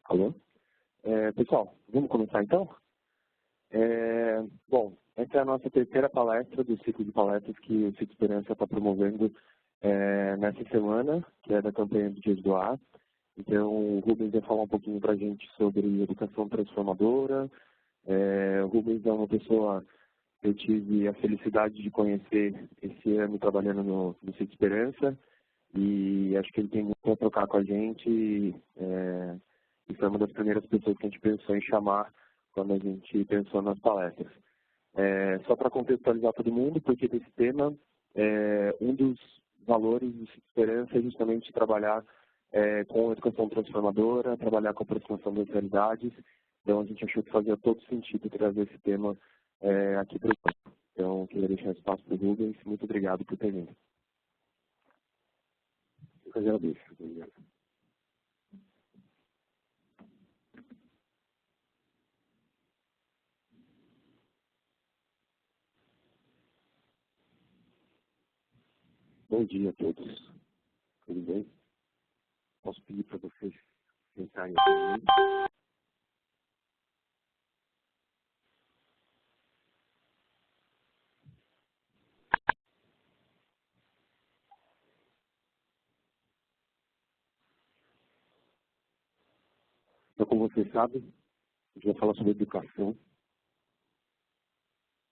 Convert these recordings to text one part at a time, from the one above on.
Alô? Pessoal, vamos começar então? Bom, essa é a nossa terceira palestra do ciclo de palestras que o Ciclo Esperança está promovendo nessa semana, que é da campanha do Dia do Ar. Então, o Rubens vai falar um pouquinho para a gente sobre educação transformadora. O Rubens é uma pessoa que eu tive a felicidade de conhecer esse ano trabalhando no Ciclo Esperança, e acho que ele tem muito a trocar com a gente. E foi uma das primeiras pessoas que a gente pensou em chamar quando a gente pensou nas palestras. Só para contextualizar todo mundo, porque desse tema, um dos valores do Ciclo Esperança é justamente trabalhar com a educação transformadora, trabalhar com a aproximação das realidades. Então, a gente achou que fazia todo sentido trazer esse tema aqui para o campo. Então, queria deixar espaço para o Rubens. Muito obrigado por ter vindo. Eu agradeço. Obrigado. Bom dia a todos. Tudo bem? Posso pedir para vocês sentarem aqui? Então, como vocês sabem, a gente vai falar sobre educação.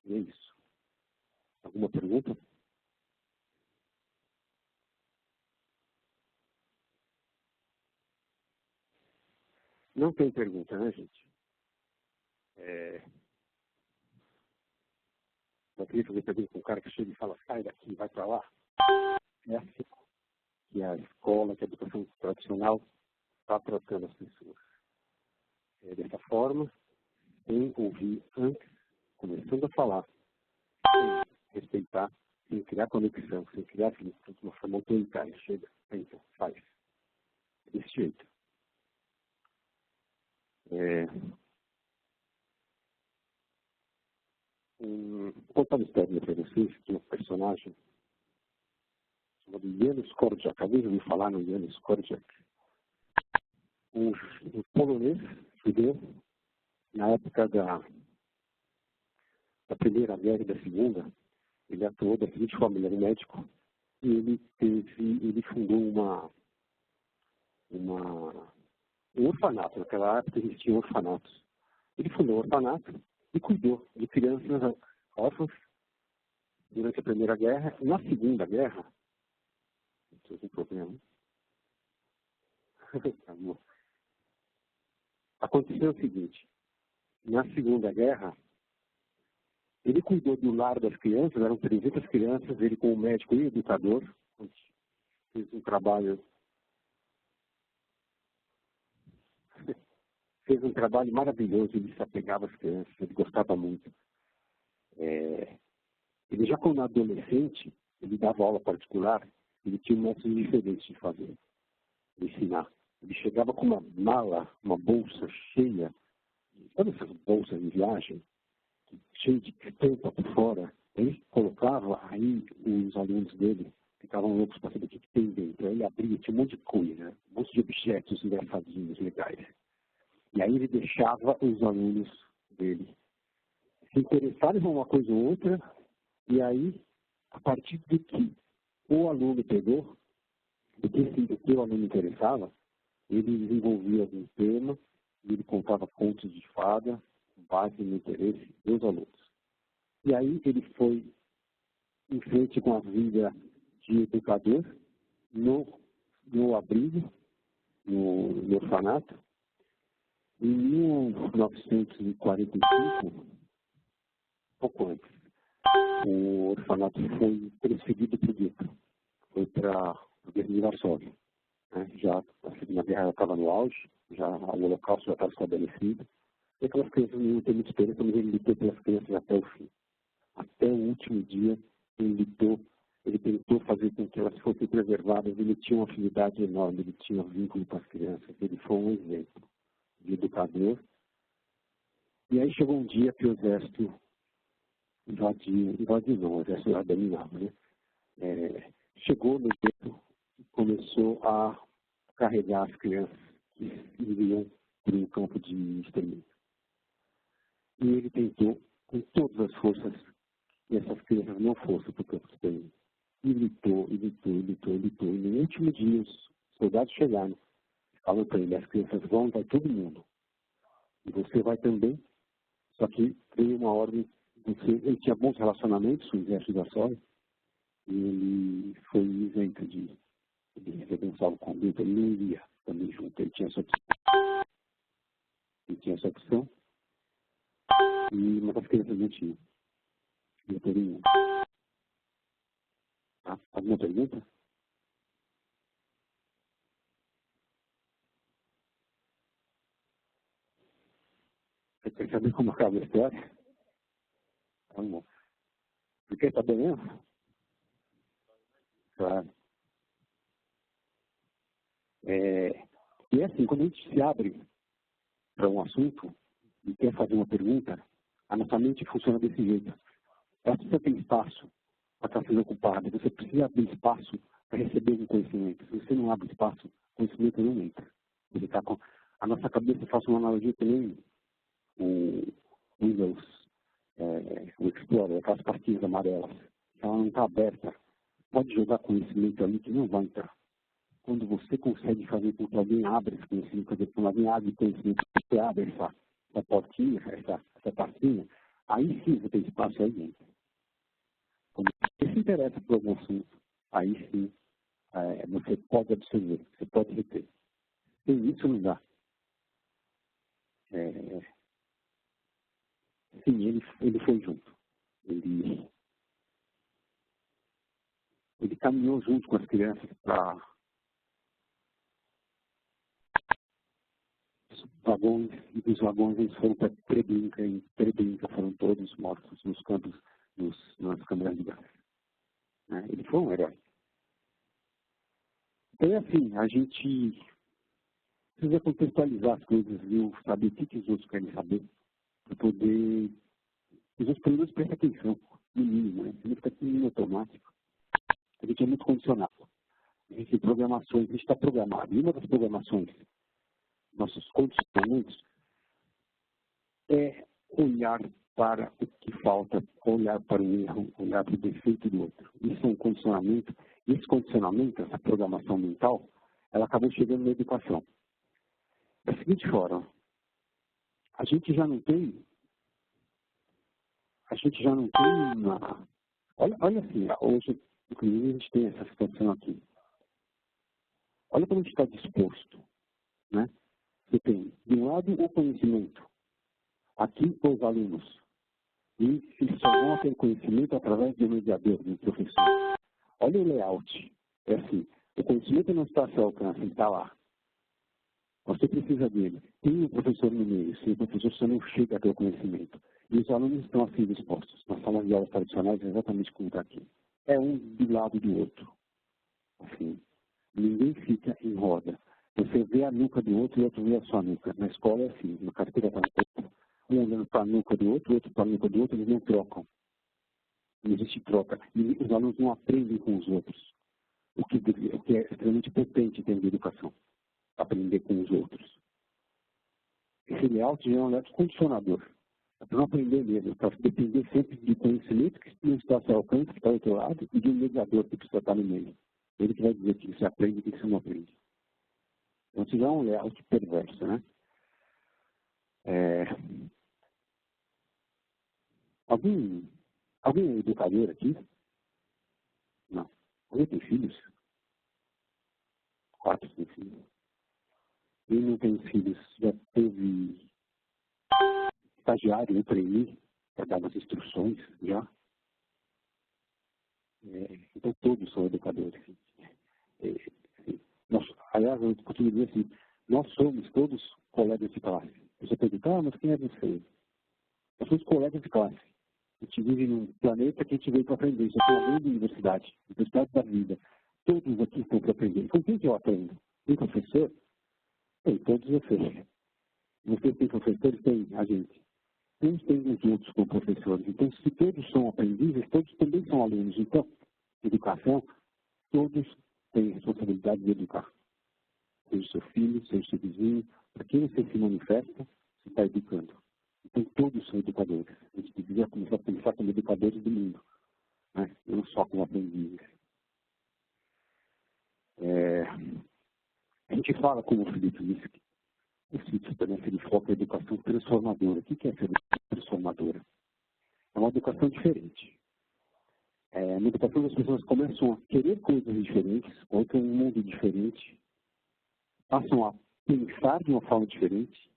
E é isso. Alguma pergunta? Não tem pergunta, né, gente? Eu queria fazer pergunta com um cara que chega e fala, sai daqui, vai para lá. É assim que a escola, que a educação tradicional está tratando as pessoas. Dessa forma, sem ouvir antes, começando a falar, sem respeitar, sem criar conexão, sem criar vínculo, de uma forma autoritária. Chega, pensa, faz. Desse jeito. Vou contar uma história para vocês, de um personagem chamado Janusz Korczak. Acabei de ouvir falar no Janusz Korczak. Um polonês, judeu, na época da Primeira Guerra e da Segunda, ele atuou da seguinte forma: ele era médico e ele fundou um orfanato. Naquela época existiam orfanatos. Ele fundou um orfanato e cuidou de crianças órfãs durante a Primeira Guerra. Na Segunda Guerra, não tem problema. Aconteceu o seguinte: na Segunda Guerra, ele cuidou do lar das crianças, eram 300 crianças, ele como médico e educador, fez um trabalho maravilhoso, ele se apegava às crianças, ele gostava muito. Ele já quando adolescente, ele dava aula particular, ele tinha um método diferente de fazer, de ensinar. Ele chegava com uma mala, uma bolsa cheia, sabe essas bolsas de viagem, cheia de tampa por fora? Ele colocava, aí os alunos dele ficavam loucos para saber o que tem dentro. Aí ele abria, tinha um monte de coisa, um monte de objetos engraçadinhos, legais. E aí ele deixava os alunos dele se interessarem em uma coisa ou outra, e aí, a partir do que o aluno pegou, do que o aluno interessava, ele desenvolvia algum tema, e ele contava contos de fada, com base no interesse dos alunos. E aí ele foi em frente com a vida de educador no abrigo, no orfanato. Em 1945, pouco antes, o orfanato foi transferido para o gueto, foi para o gueto de Varsóvia. Já a Segunda Guerra estava no auge, já o Holocausto já estava estabelecido, e aquelas crianças não têm muita esperança, mas ele lutou pelas crianças até o fim. Até o último dia, ele tentou fazer com que elas fossem preservadas, ele tinha uma afinidade enorme, ele tinha vínculo com as crianças, ele foi um exemplo de educador. E aí chegou um dia que o exército invadiu não, o exército já dominava, né? Chegou no gueto e começou a carregar as crianças que iriam por um campo de extermínio. E ele tentou, com todas as forças, que essas crianças não fossem para o campo de extermínio. E lutou. E no último dia, os soldados chegaram, falaram para ele: as crianças vão, vai todo mundo. E você vai também. Só que veio uma ordem, ele tinha bons relacionamentos com o exército da Soja, e ele foi isento de receber um salvo-conduto, ele não iria também junto, ele tinha essa opção. E uma das crianças não tinha. Não teria nenhum. Tá? Alguma pergunta? Você quer saber como acaba a história? Vamos. Você quer saber mesmo? Claro. E assim, quando a gente se abre para um assunto e quer fazer uma pergunta, a nossa mente funciona desse jeito. Ela precisa ter espaço para estar sendo ocupada. Você precisa abrir espaço para receber um conhecimento. Se você não abre espaço, o conhecimento não entra. Ele tá com... A nossa cabeça, faz uma analogia também, o Windows, o Explorer, aquelas pastinhas amarelas. Ela não está aberta. Pode jogar conhecimento ali que não vai entrar. Quando você consegue fazer com que alguém abra esse conhecimento, quando alguém abre conhecimento, você abre essa portinha, essa pastinha, aí sim você tem espaço aí dentro. Quando você se interessa por algum assunto, aí sim você pode absorver, você pode reter. Sem isso não dá. Sim, ele foi junto. Ele caminhou junto com as crianças para os vagões, e dos vagões eles foram para Treblinka, e Treblinka foram todos mortos nos campos, nas câmaras de gás. Ele foi um herói. Então é assim, a gente precisa contextualizar as coisas, viu? Saber o que os outros querem saber, para poder... Os outros pelo menos prestam atenção, no mínimo, né? Você não fica tudo automático. A gente é muito condicionado. A gente tem programações, a gente está programado. E uma das programações, nossos condicionamentos, é olhar para o que falta, olhar para o erro, olhar para o defeito do outro. Isso é um condicionamento. E esse condicionamento, essa programação mental, ela acabou chegando na educação. Da seguinte forma, a gente já não tem uma... Olha assim, hoje, inclusive, a gente tem essa situação aqui. Olha como a gente está disposto, né? Você tem, de um lado, o conhecimento. Aqui, os alunos. E eles só vão ter conhecimento através do mediador, do professor. Olha o layout. É assim, o conhecimento não está ao seu alcance, ele está lá. Você precisa dele. Tem um professor no meio, se o professor só não chega a ter o conhecimento. E os alunos estão assim dispostos. Nas salas de aulas tradicionais, exatamente como está aqui. É um do lado do outro. Assim, ninguém fica em roda. Você vê a nuca do outro e o outro vê a sua nuca. Na escola é assim, na carteira está no outro. Um olhando para a nuca do outro, o outro para a nuca do outro, eles não trocam. Não existe troca. E os alunos não aprendem com os outros. O que é extremamente potente em termos de educação. Aprender com os outros. Esse layout é um layout condicionador. É para não aprender mesmo, para depender sempre de conhecimento que não está ao seu alcance, que está ao outro lado, e de um mediador que precisa estar no meio. Ele que vai dizer que você aprende e que você não aprende. Então, isso já é um layout perverso, né? Alguém é educador aqui? Não. Alguém tem filhos? 4 tem filhos. Quem não tem filhos já teve estagiário, trainee, para dar umas instruções já? Então, todos são educadores. Aliás, eu costumo dizer assim, nós somos todos colegas de classe. Você pergunta, mas quem é você? Nós somos colegas de classe. A gente vive num planeta que a gente veio para aprender. Isso aqui é uma grande universidade da vida. Todos aqui estão para aprender. Com quem que eu aprendo? Tem professor? Tem, todos vocês. Vocês têm professores? Tem, a gente. Uns têm os outros como professores. Então, se todos são aprendizes, todos também são alunos. Então, educação, todos têm responsabilidade de educar. seja seu filho, seja seu vizinho, para quem você se manifesta, você está educando. Então, todos são educadores. A gente devia começar a pensar como educadores do mundo, né? Não só como aprendizes. A gente fala, como o Felipe disse, o Felipe também ele foca em educação transformadora. O que é ser transformadora? É uma educação diferente. Na educação as pessoas começam a querer coisas diferentes, encontram um mundo diferente, passam a pensar de uma forma diferente,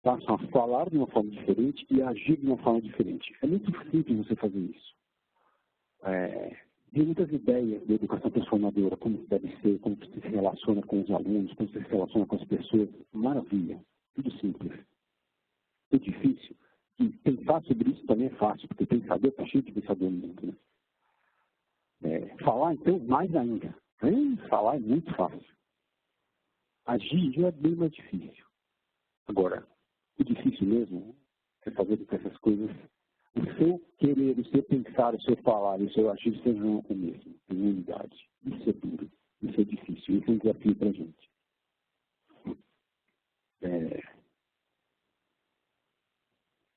passam a falar de uma forma diferente e a agir de uma forma diferente. É muito simples você fazer isso. Tem muitas ideias de educação transformadora, como deve ser, como você se relaciona com os alunos, como você se relaciona com as pessoas. Maravilha, tudo simples. É difícil. E pensar sobre isso também é fácil, porque pensador está cheio de pensador no mundo, né? Falar, então, mais ainda. Falar é muito fácil. Agir já é bem mais difícil. Agora, o difícil mesmo é fazer com que essas coisas, o seu querer, o seu pensar, o seu falar, o seu agir sejam o mesmo, em unidade. Isso é duro, isso é difícil, isso é um desafio para a gente.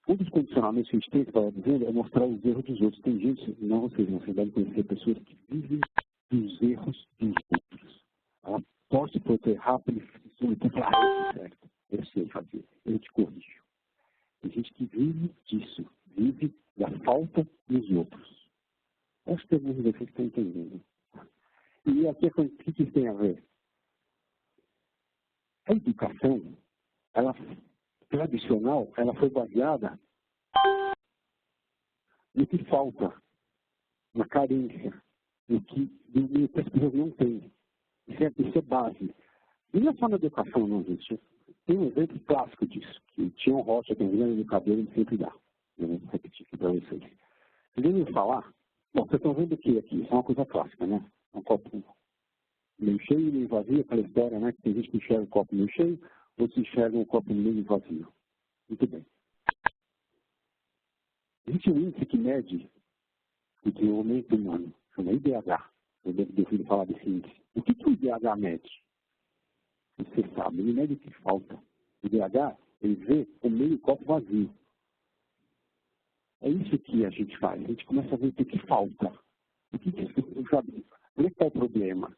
Um dos condicionamentos que a gente tem, que estava dizendo, é mostrar os erros dos outros. Tem gente, não vocês, você deve conhecer pessoas que vivem dos erros dos outros. Ela torce para eu errar, para ele falar, certo, eu sei fazer, eu te corrijo. Tem gente que vive disso, vive da falta dos outros. Acho que alguns de vocês estão entendendo. E aqui, o que isso tem a ver? A educação, ela, tradicional, ela foi baseada no que falta, na carência, no que as pessoas não têm. Isso é base. E não é só na educação, não, gente. Tem um exemplo clássico disso, que tinha um Rocha, que é um grande educador, ele sempre dá. Eu vou repetir aqui para vocês. Ele me falar, bom, vocês estão vendo o que aqui? Isso é uma coisa clássica, né? Um copo meio cheio e meio vazio, aquela história, né? Que tem gente que enxerga o copo meio cheio, outros enxergam o copo meio vazio. Muito bem. Existe um índice que mede o desenvolvimento humano, chama IDH. Eu devo ter ouvido falar desse índice. O que o IDH mede? Você sabe, ele mede o que falta. O IDH, ele vê o meio copo vazio. É isso que a gente faz. A gente começa a ver o que falta. Sabe? Onde está o problema?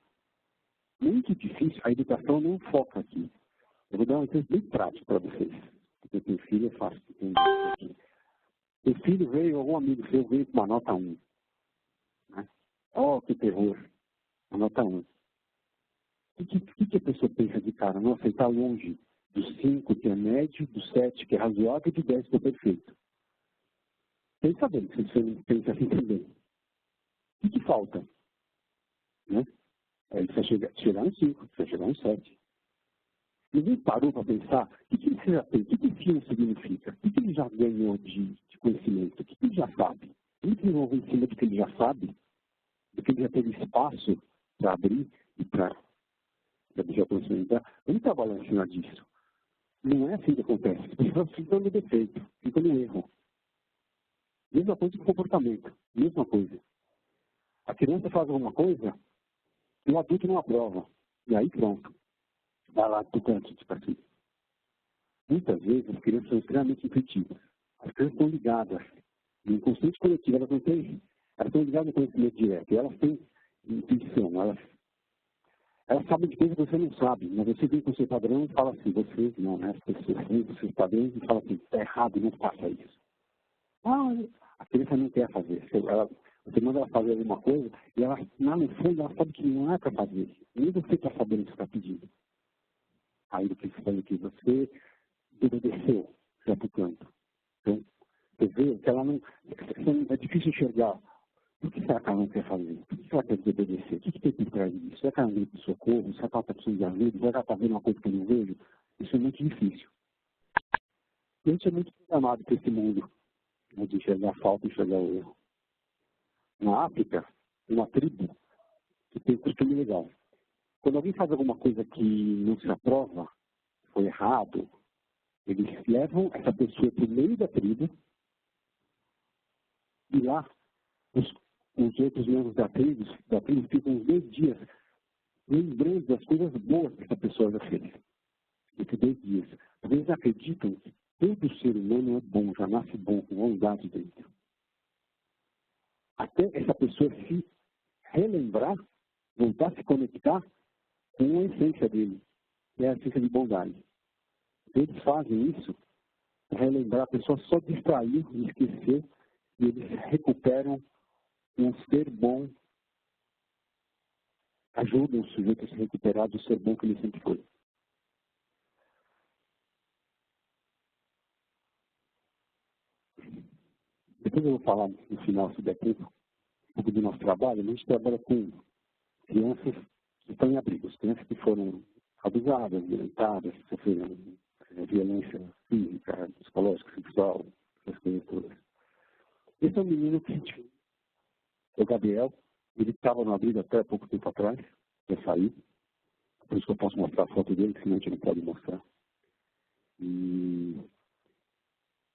Muito difícil. A educação não foca aqui. Eu vou dar um exemplo bem prático para vocês. Porque eu tenho filho, é fácil entender isso aqui. O filho veio, algum amigo seu veio com uma nota 1. Né? Oh, que terror. A nota 1. O que a pessoa pensa de cara? Nossa, ele está longe do 5, que é médio, do 7, que é razoável, e do 10, que é perfeito. Pensa bem, se você não pensa assim também. O que falta? Né? Ele precisa chegar no 5, precisa chegar no 7. Ninguém parou para pensar o que ele já tem, o que ensino significa, o que ele já ganhou de conhecimento, o que ele já sabe. Ele desenvolveu em cima do que ele já sabe, do que ele já teve espaço para abrir e para deixar conhecimento. Vamos trabalhar em cima disso. Não é assim que acontece. As pessoas ficam no defeito, ficam no erro. Mesma coisa com comportamento, mesma coisa. A criança faz alguma coisa e o adulto não aprova. E aí pronto. Vai lá tocante para cima. Muitas vezes as crianças são extremamente intuitivas. As crianças estão ligadas. No inconsciente coletivo, elas estão ligadas no conhecimento direto. E elas têm intuição. Elas sabem de coisas que você não sabe. Mas você vem com o seu padrão e fala assim, você não, né? As pessoas vêm com os seus padrões e falam assim, está errado, não faça isso. A criança não quer fazer. Você manda ela fazer alguma coisa e ela, no fundo, ela sabe que não é para fazer. Nem você está sabendo o que está pedindo. Aí do que você obedeceu, já para o canto. Então, você vê que ela não. É difícil enxergar. O que será que ela não quer fazer? Por que ela quer desobedecer? O que tem por trás disso? Será que ela não veio de socorro? Será que ela está precisando de ajuda? Será que ela está vendo uma coisa que eu não vejo? Isso é muito difícil. A gente é muito programado para esse mundo de enxergar a falta e enxergar o erro. Na África, uma tribo que tem costume legal. Quando alguém faz alguma coisa que não se aprova, foi errado, eles levam essa pessoa para o meio da tribo e lá os outros membros da tribo ficam uns 2 dias lembrando das coisas boas que essa pessoa já fez. Esses 2 dias. Eles acreditam que todo ser humano é bom, já nasce bom, com bondade dentro. Até essa pessoa se relembrar, voltar a se conectar com a essência dele, que é a essência de bondade. Eles fazem isso para relembrar, a pessoa só distraiu e esqueceu, e eles recuperam um ser bom, ajudam o sujeito a se recuperar do ser bom que ele sempre foi. Depois eu vou falar no final, se der tempo, um pouco do nosso trabalho. A gente trabalha com crianças que estão em abrigos, crianças que foram abusadas, violentadas, sofreram violência física, psicológica, sexual, essas coisas todas. Esse é um menino que o Gabriel, ele estava no abrigo até pouco tempo atrás, já saiu, por isso que eu posso mostrar a foto dele, senão a gente não pode mostrar. E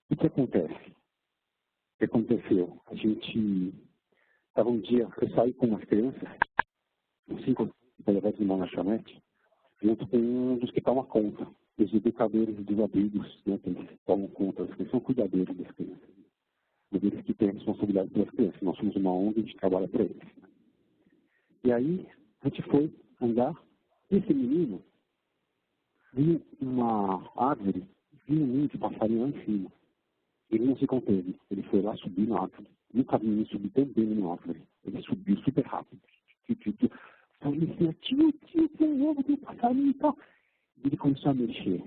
o que acontece? O que aconteceu? A gente estava um dia, eu saí com umas crianças, 5 levar numa lanchonete, junto com um dos que toma conta, os educadores dos abrigos, né, que eles tomam conta, eles são cuidadores das crianças. Eles que têm a responsabilidade pelas crianças. Nós somos uma ONG, a gente trabalha para eles. E aí, a gente foi andar, e esse menino viu uma árvore, viu um ninho de passarinho lá em cima. Ele não se conteve, ele foi lá subir na árvore. Nunca vi ninguém subir tão bem numa árvore. Ele subiu super rápido. Falei assim, tio, tem um ovo, tem um passarinho e tal. Ele começou a mexer.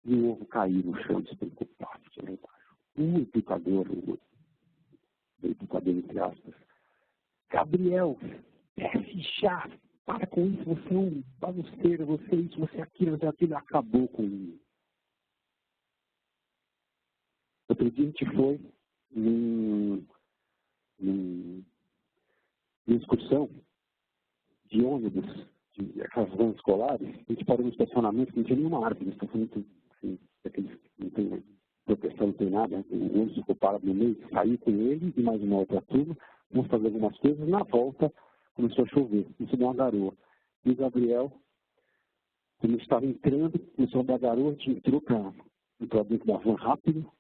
E o ovo caiu no chão, despreocupado. O educador, entre aspas, Gabriel, desce já, para com isso, você é um bagunceiro, você é isso, você é aquilo, acabou com ele. Outro dia a gente foi numa excursão de ônibus, de aquelas vans escolares, a gente parou no estacionamento, não tinha nenhuma árvore, estacionamento assim, daqueles, não tem proteção, não tem nada, o ônibus ficou parado no meio, saí com ele e mais uma outra turma, vamos fazer algumas coisas, na volta começou a chover, começou a dar uma garoa. E o Gabriel, quando estava entrando, começou a dar garoa, a gente entrou dentro da van rápido,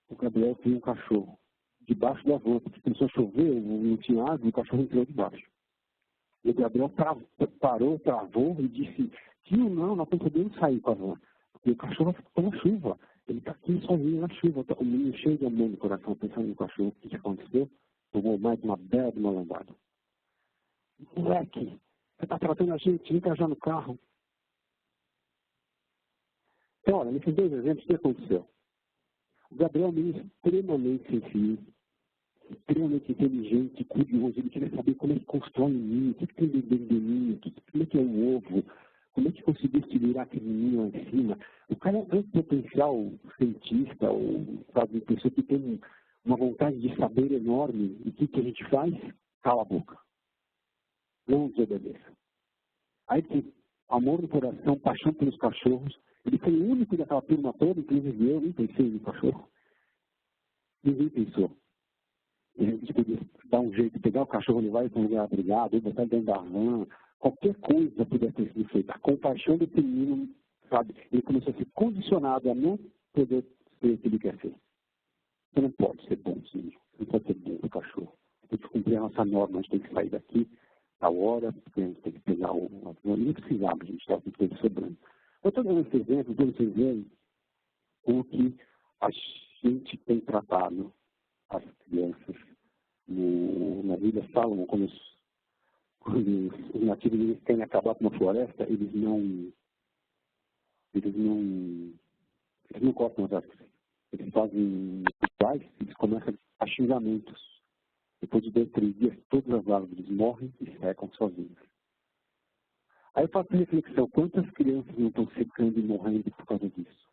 o Gabriel viu um cachorro debaixo da van, porque começou a chover, não tinha água, e o cachorro entrou debaixo. E o Gabriel parou, travou e disse, tio, não, nós não podemos sair com a van, porque o cachorro ficou na chuva, ele está aqui sozinho na chuva, o menino cheio de amor no coração, pensando no cachorro, o que aconteceu? Tomou mais uma bela de uma lambada. Moleque, você está tratando a gente, entra já no carro. Então, olha, nesses 2 exemplos, o que aconteceu? O Gabriel é um menino extremamente sensível, extremamente inteligente, curioso, ele queria saber como é que constrói um ninho, o que tem dentro do ninho, como é que é um ovo, como é que conseguiu se virar aquele ninho lá em cima. O cara é um potencial cientista, ou sabe, pessoa que tem uma vontade de saber enorme, e o que a gente faz? Cala a boca. Não desobedeça. Aí tem amor no coração, paixão pelos cachorros. Ele foi o único daquela turma toda, inclusive eu, nem pensei no cachorro. Ninguém pensou. A gente podia dar um jeito de pegar o cachorro, levar ele para um lugar abrigado, ou botar ele dentro da van, qualquer coisa pudesse ter sido feita. A compaixão desse menino, sabe, ele começou a ser condicionado a não poder ser o que ele quer ser. Você não pode ser bonzinho, você não pode ser bom com o cachorro. Você tem que cumprir a nossa norma, a gente tem que sair daqui a hora, porque a gente tem que pegar o avião. Nem precisava, a gente estava com tudo sobrando. Eu estou dando esse exemplo para vocês verem como que a gente tem tratado as crianças na Bíblia falam, quando os nativos eles querem acabar com uma floresta, eles não cortam as árvores. Eles fazem rituais, eles começam a xingamentos. Depois de 2, 3 dias, todas as árvores morrem e secam sozinhas. Aí eu faço a reflexão, quantas crianças não estão secando e morrendo por causa disso?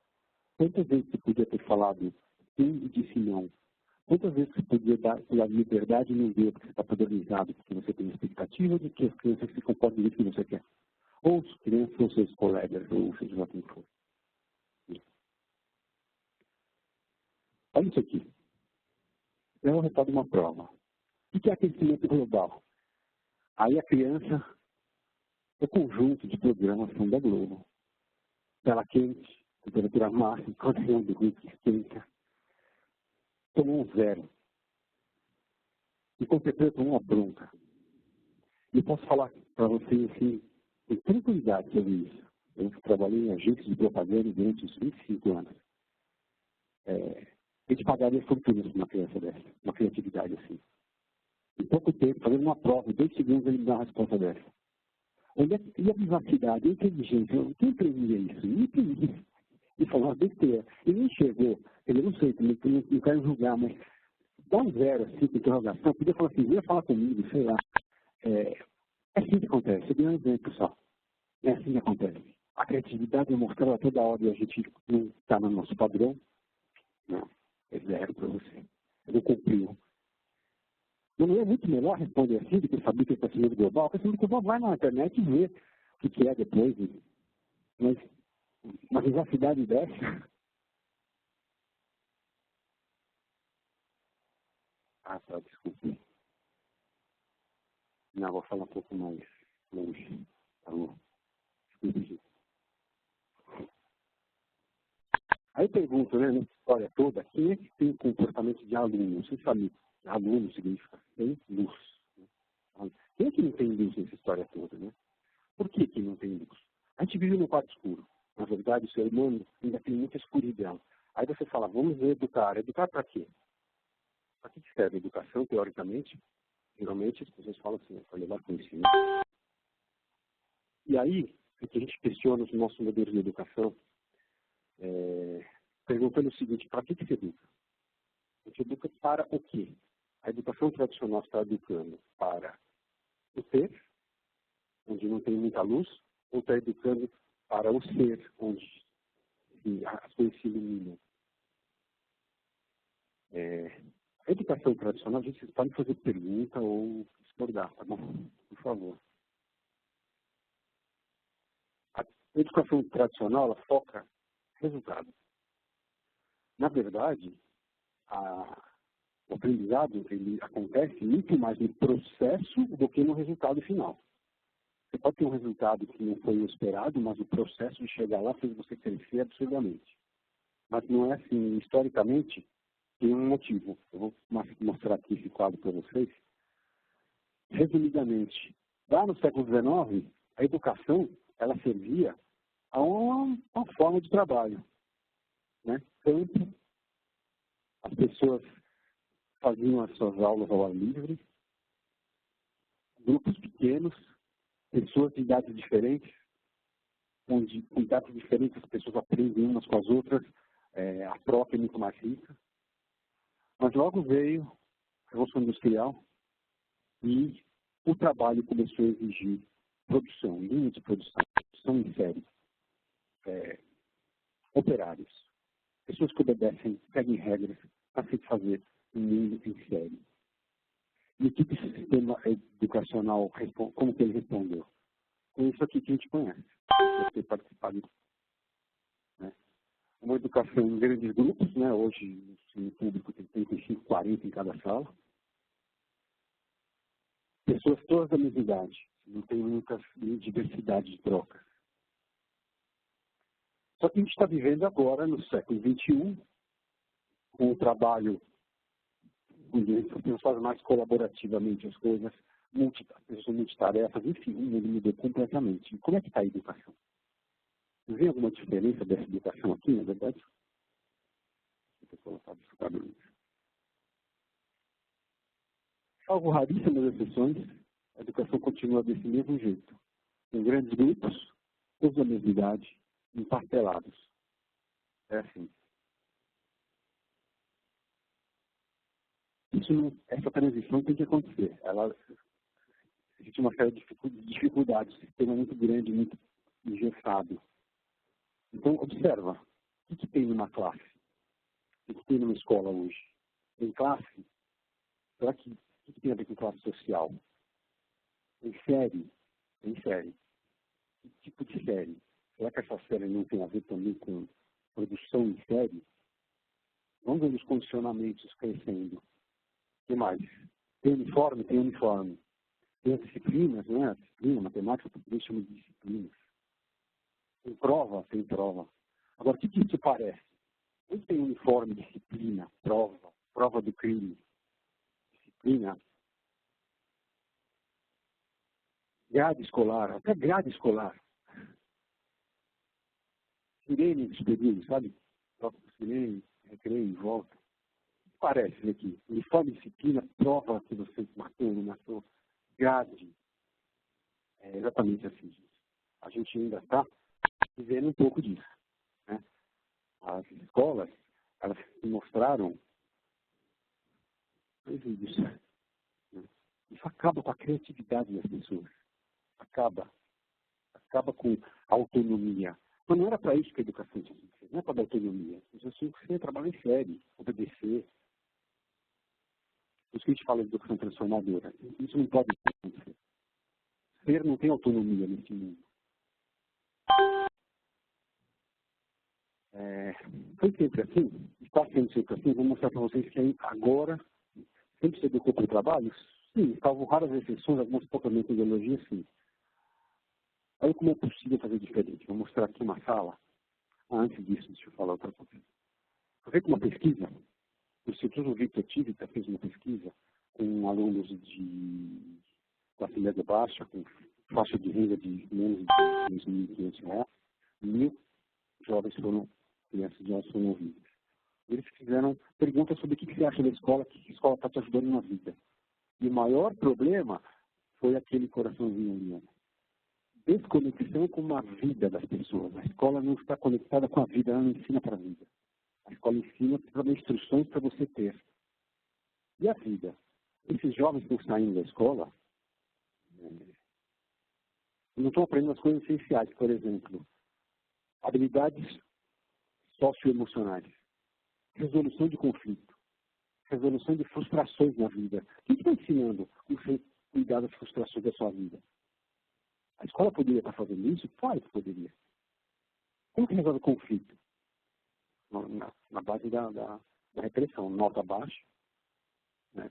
Quantas vezes você podia ter falado sim e disse não? Quantas vezes você podia dar pela liberdade e não deu, porque você está padronizado, porque você tem expectativa de que as crianças se comportem do jeito que você quer? Ou as crianças ou seus colegas, ou seja lá quem for. Olha isso aqui. É o resultado de uma prova. O que é aquecimento global? Aí a criança o conjunto de programação da Globo. Tela quente, temperatura máxima, condição do grupo esquenta. Tomou um 0. E com certeza tomou uma bronca. E eu posso falar para vocês assim, com tranquilidade sobre isso. Eu trabalhei em agências de propaganda durante uns 25 anos. A gente pagaria fortunas para uma criança dessa, uma criatividade assim. Em pouco tempo, fazendo uma prova, em 2 segundos ele me dá uma resposta dessa. E a vivacidade, a inteligência, quem previa isso? Ninguém. Ele falou uma besteira. Ele nem chegou, ele não sei, não quero julgar, mas dá um 0 assim, com interrogação, podia falar assim, venha falar comigo, sei lá. É assim que acontece, eu dei um exemplo só. É assim que acontece. A criatividade é mostrada toda hora e a gente não está no nosso padrão. Não, é 0 para você. Ele não cumpriu. Não é muito melhor responder assim do que saber que é aquecimento global? O aquecimento global vai na internet e vê o que é depois. Mas uma vivacidade dessa. Ah, tá, desculpe. Não, vou falar um pouco mais longe. Tá bom? Desculpe, gente. Aí pergunto, né, nessa história toda, quem é que tem comportamento de aluno? Você sabe, aluno significa tem luz. Né? Quem é que não tem luz nessa história toda, né? Por que que não tem luz? A gente vive no quarto escuro. Na verdade, o ser humano ainda tem muita escuridão. Aí você fala, vamos educar. Educar para quê? Para que serve a educação, teoricamente? Geralmente as pessoas falam assim, para levar conhecimento. E aí, o que a gente questiona os nossos modelos de educação, perguntando o seguinte, para que se educa? A gente educa para o quê? A educação tradicional está educando para o ter, onde não tem muita luz, ou está educando para o ser, onde as coisas se iluminam. A educação tradicional, a gente pode fazer pergunta ou discordar, tá bom? Por favor. A educação tradicional, ela foca em resultado. Na verdade, o aprendizado ele acontece muito mais no processo do que no resultado final. Você pode ter um resultado que não foi o esperado, mas o processo de chegar lá fez você crescer absurdamente. Mas não é assim, historicamente, tem um motivo. Eu vou mostrar aqui esse quadro para vocês. Resumidamente, lá no século XIX, a educação ela servia a uma forma de trabalho. Né? Tanto as pessoas faziam as suas aulas ao ar livre, grupos pequenos, pessoas de idades diferentes, onde com idades diferentes as pessoas aprendem umas com as outras, a troca é muito mais rica. Mas logo veio a Revolução Industrial e o trabalho começou a exigir produção, linha de produção em série, operários, pessoas que obedecem, seguem regras para se fazer um mundo em série. E o que esse sistema educacional, como que ele respondeu? Com isso aqui que a gente conhece, por ter participado. Né? Uma educação em grandes grupos, né? Hoje no ensino público tem 35, 40 em cada sala. Pessoas todas da mesma idade, não tem muita diversidade de trocas. Só que a gente está vivendo agora, no século XXI, com o trabalho onde as pessoas fazem mais colaborativamente as coisas, as pessoas multitarefas, enfim, o mundo mudou completamente. E como é que está a educação? Você vê alguma diferença dessa educação aqui, na verdade? Vou colocar isso para mim. Salvo raríssimas exceções, a educação continua desse mesmo jeito. Com grandes grupos, todos da mesma idade, empastelados. É assim. Essa transição tem que acontecer. Existe uma série de dificuldades, o sistema é muito grande, muito engessado. Então, observa, o que tem numa classe? O que tem numa escola hoje? Tem classe? Será que o que tem a ver com classe social? Tem série? Tem série. Que tipo de série? Será que essa série não tem a ver também com produção em série? Vamos ver os condicionamentos crescendo. O que mais? Tem uniforme? Tem uniforme. Tem as disciplinas, né? Disciplina, matemática, português chama de disciplinas. Tem prova, tem prova. Agora, o que isso parece? Onde tem uniforme, disciplina, prova, prova do crime, disciplina, grade escolar, até grade escolar. Sirene dos períodos, sabe? Toca sirene, recreio e volta. Parece aqui. Uniforme, disciplina, prova que você matou, não matou, grade. É exatamente assim, gente. A gente ainda está vivendo um pouco disso. Né? As escolas, elas mostraram isso. Né? Isso acaba com a criatividade das pessoas. Acaba com a autonomia. Mas não era para isso que a educação tinha que ser. Não é para dar autonomia. Você tinha que ser trabalhar em série, obedecer. Por isso que a gente fala de educação transformadora. Isso não pode acontecer. Ser não tem autonomia nesse mundo. Foi sempre assim, está sendo sempre assim. Vou mostrar para vocês que agora, sempre se educou para o trabalho, sim, salvo raras exceções, algumas poucas metodologias, sim. Olha como é possível fazer diferente. Vou mostrar aqui uma sala. Antes disso, deixa eu falar outra coisa. Eu fiz uma pesquisa, o Instituto Victor Tivita fez uma pesquisa com alunos de classe média baixa, com faixa de renda de menos de R$ 2.500. 1.000 jovens foram, crianças jovens foram ouvidas. Eles fizeram perguntas sobre o que você acha da escola, o que a escola está te ajudando na vida. E o maior problema foi aquele coraçãozinho ali. Desconexão com a vida das pessoas. A escola não está conectada com a vida, ela não ensina para a vida. A escola ensina para dar instruções para você ter. E a vida? Esses jovens que estão saindo da escola não estão aprendendo as coisas essenciais, por exemplo, habilidades socioemocionais, resolução de conflito, resolução de frustrações na vida. Quem está ensinando como você cuidar das frustrações da sua vida? A escola poderia estar fazendo isso? Claro que poderia. Como que resolve conflito? Na base da repressão, nota baixa, né?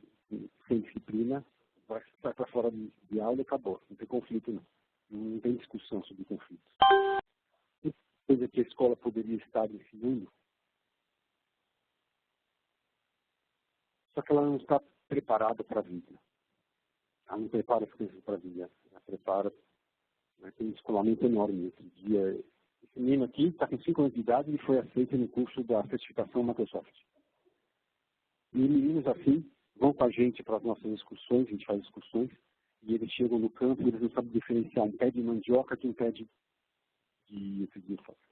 Sem disciplina, vai para fora de aula e acabou. Não tem conflito, não. Não tem discussão sobre conflitos. Coisa que a escola poderia estar ensinando, só que ela não está preparada para a vida. Ela não prepara as crianças para a vida. Ela prepara, né, tem um descolamento enorme. Outro dia, esse menino aqui está com 5 anos de idade e foi aceito no curso da certificação Microsoft. E meninos assim vão com a gente para as nossas excursões, a gente faz excursões, e eles chegam no campo e eles não sabem diferenciar um pé de mandioca de um pé de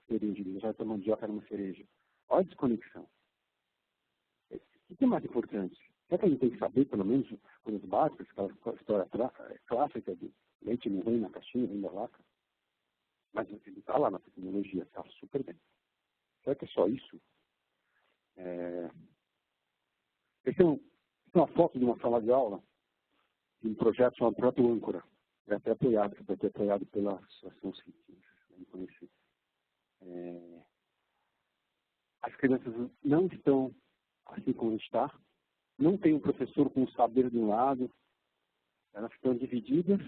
cereja. Eles já estão mandioca era uma cereja. Olha a desconexão. O que é mais importante? Será que a gente tem que saber, pelo menos, coisas básicas, aquela história clássica de leite não vem na caixinha, vem da vaca? Mas ele está lá na tecnologia, está super bem. Será que é só isso? Essa é uma foto de uma sala de aula, de um projeto chamado Proto Âncora. É até apoiado, vai ter apoiado pela Associação Científica. As crianças não estão assim como a gente está. Não tem um professor com o saber de um lado. Elas estão divididas.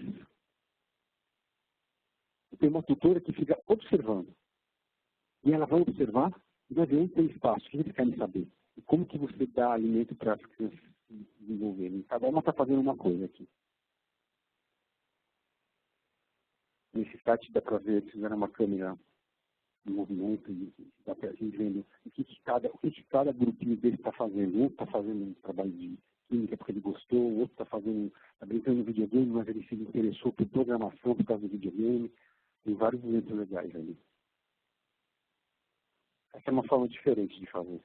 E tem uma tutora que fica observando. E ela vai observar e vai ver onde tem espaço. O que eles querem saber? E como que você dá alimento para as crianças se desenvolverem. Cada uma está fazendo uma coisa aqui. Nesse site dá para ver, eles fizeram uma câmera em movimento e dá para a gente vendo o que cada grupinho dele está fazendo. Um está fazendo um trabalho de química porque ele gostou, o outro está brincando no videogame, mas ele se interessou por programação por causa do videogame. Tem vários exemplos legais ali. Essa é uma forma diferente de fazer.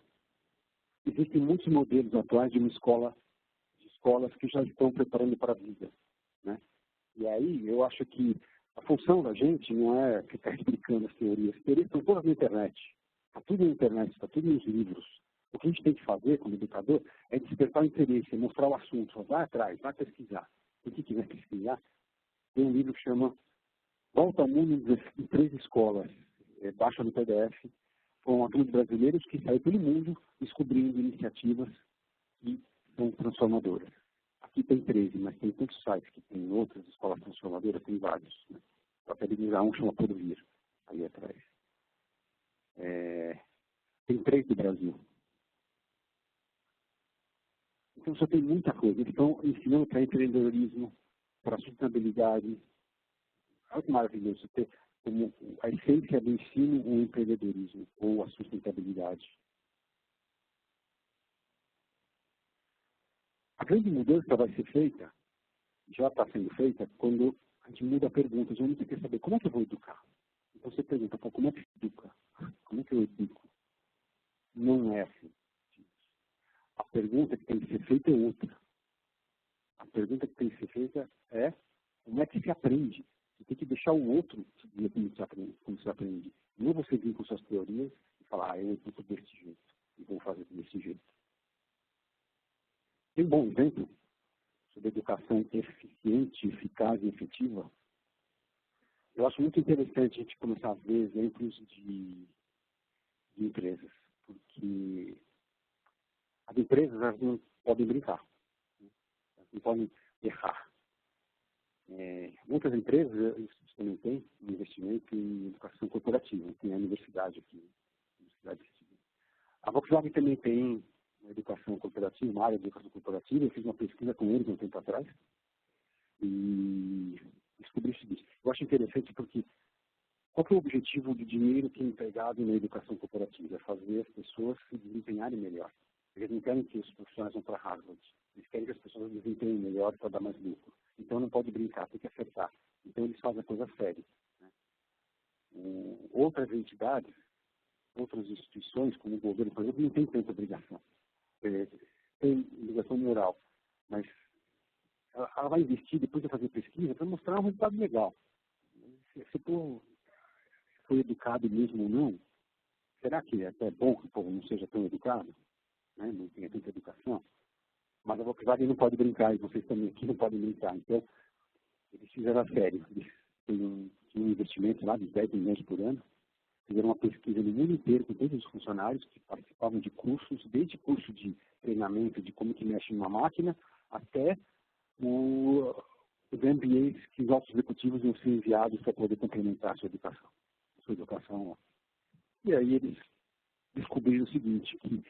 Existem muitos modelos atuais de escolas que já estão preparando para a vida, né? E aí eu acho que a função da gente não é ficar explicando as teorias. As teorias estão todas na internet. Está tudo na internet, está tudo nos livros. O que a gente tem que fazer como educador é despertar o interesse, é mostrar o assunto. Vai atrás, vai pesquisar. Quem quiser pesquisar, tem um livro que chama Volta ao Mundo em 3 escolas. Baixa no PDF. Com alunos brasileiros que saem pelo mundo descobrindo iniciativas que são transformadoras. aqui tem 13, mas tem tantos sites que tem outras escolas transformadoras, tem vários. Né? Para pegar um chama Porvir, aí atrás. Tem 3 do Brasil. Então, só tem muita coisa. Eles estão ensinando para empreendedorismo, para sustentabilidade. Olha que maravilhoso ter como a essência do ensino o empreendedorismo ou a sustentabilidade. A grande mudança vai ser feita, já está sendo feita, quando a gente muda a pergunta. A gente quer saber como é que eu vou educar. Então você pergunta, como é que se educa? Como é que eu educo? Não é assim. A pergunta que tem que ser feita é outra. A pergunta que tem que ser feita é como é que se aprende? Você tem que deixar o outro dizer como se aprende. Não você vir com suas teorias e falar, eu educo desse jeito e vou fazer desse jeito. Tem um bom exemplo sobre educação eficiente, eficaz e efetiva. Eu acho muito interessante a gente começar a ver exemplos de empresas, porque as empresas elas não podem brincar, elas não podem errar. Muitas empresas também têm um investimento em educação corporativa, tem a universidade aqui, a Universidade de Chile. A Volkswagen também tem uma educação corporativa, uma área de educação corporativa. Eu fiz uma pesquisa com eles um tempo atrás e descobri o seguinte. Eu acho interessante porque qual que é o objetivo do dinheiro que é empregado na educação corporativa? É fazer as pessoas se desempenharem melhor. Eles não querem que os profissionais vão para Harvard. Eles querem que as pessoas desempenhem melhor para dar mais lucro. Então não pode brincar, tem que acertar. Então eles fazem a coisa séria. Né? Outras entidades, outras instituições, como o governo, por exemplo, não tem tanta obrigação. Tem obrigação moral, mas ela vai investir depois de fazer pesquisa para mostrar um resultado legal. Se foi educado mesmo ou não, será que é até bom que o povo não seja tão educado? Né? Não tenha tanta educação? Mas a Volkswagen não pode brincar, e vocês também aqui não podem brincar. Então, eles fizeram a sério. Eles têm um investimento lá de 10 milhões por ano. Fizeram uma pesquisa no mundo inteiro com todos os funcionários que participavam de cursos, desde curso de treinamento de como que mexe numa máquina, até os MBAs que os altos executivos iam ser enviados para poder complementar a sua educação. E aí eles descobriram o seguinte, que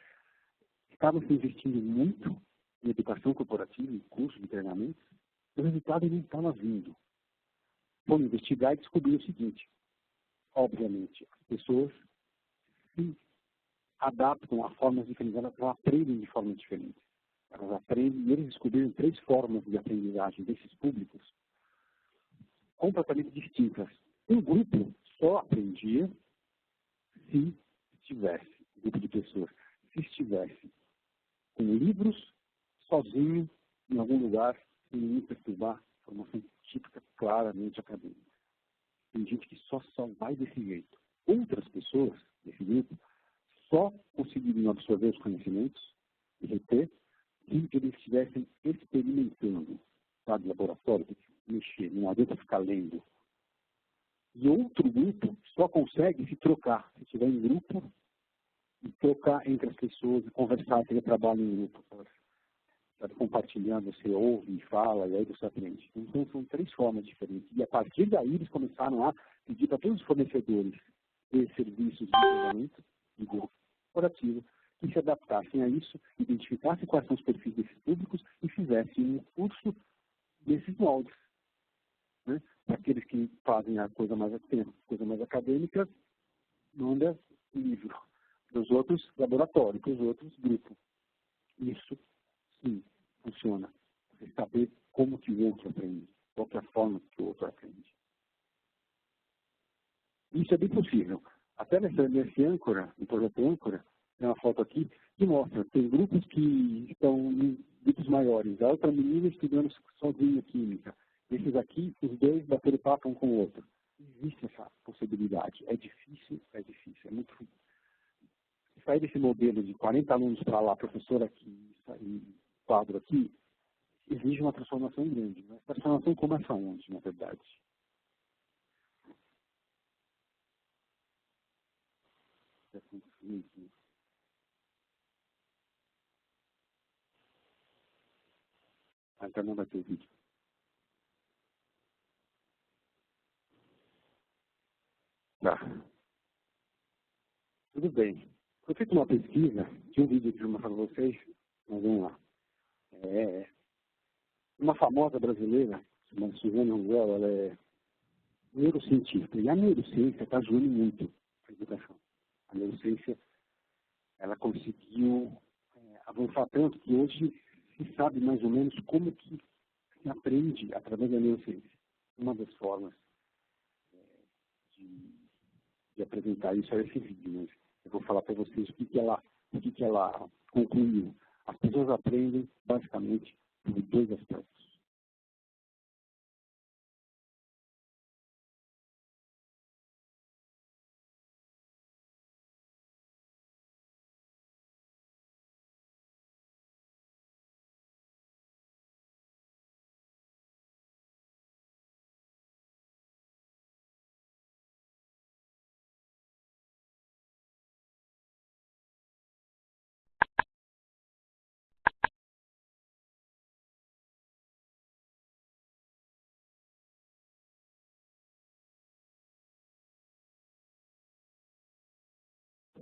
estavam se investindo muito em educação corporativa, em curso de treinamento, o resultado não estava vindo. Foram investigar e descobriram o seguinte, obviamente, as pessoas se adaptam a formas diferentes, elas aprendem de formas diferentes. Elas aprendem, e eles descobriram 3 formas de aprendizagem desses públicos completamente distintas. Um grupo só aprendia se estivesse, um grupo de pessoas, se estivesse com livros, sozinho, em algum lugar, sem ninguém perturbar, formação típica, claramente acadêmica. Tem gente que só vai desse jeito. Outras pessoas, desse grupo, só conseguiriam absorver os conhecimentos e reter se eles estivessem experimentando, sabe, laboratório, tem que mexer, não adianta ficar lendo. E outro grupo só consegue se trocar, se estiver em grupo, e trocar entre as pessoas, e conversar, ter trabalho em grupo. Sabe, compartilhando, você ouve e fala, e aí você aprende. Então, são 3 formas diferentes. E a partir daí, eles começaram a pedir para todos os fornecedores de serviços de treinamento, de grupo corporativo, que se adaptassem a isso, identificassem quais são os perfis desses públicos e fizessem um curso desses moldes. Né? Para aqueles que fazem a coisa mais acadêmica, manda livro. Para os outros, laboratório. Para os outros, grupo. Isso sim, funciona. Você saber como que o outro aprende, qual que é a forma que o outro aprende. Isso é bem possível. Até nesse âncora, no projeto âncora, tem uma foto aqui que mostra, tem grupos que estão em grupos maiores. A outra menina estudando sozinha química. Esses aqui, os 2 bateram papo um com o outro. Existe essa possibilidade. É difícil, é muito difícil. Sair desse modelo de 40 alunos para lá, professor aqui, quadro aqui, exige uma transformação grande. Mas a transformação começa onde, na verdade? Então não vai ter vídeo. Tá. Tudo bem. Eu fiz uma pesquisa, tinha um vídeo que eu vou mostrar para vocês, mas vamos lá. Uma famosa brasileira, chamada Suzana Ruel, ela é neurocientista. E a neurociência está ajudando muito a educação. A neurociência, ela conseguiu avançar tanto que hoje se sabe mais ou menos como que se aprende através da neurociência. Uma das formas de apresentar isso é esse vídeo, mas eu vou falar para vocês o que ela concluiu. As pessoas aprendem basicamente por dois aspectos.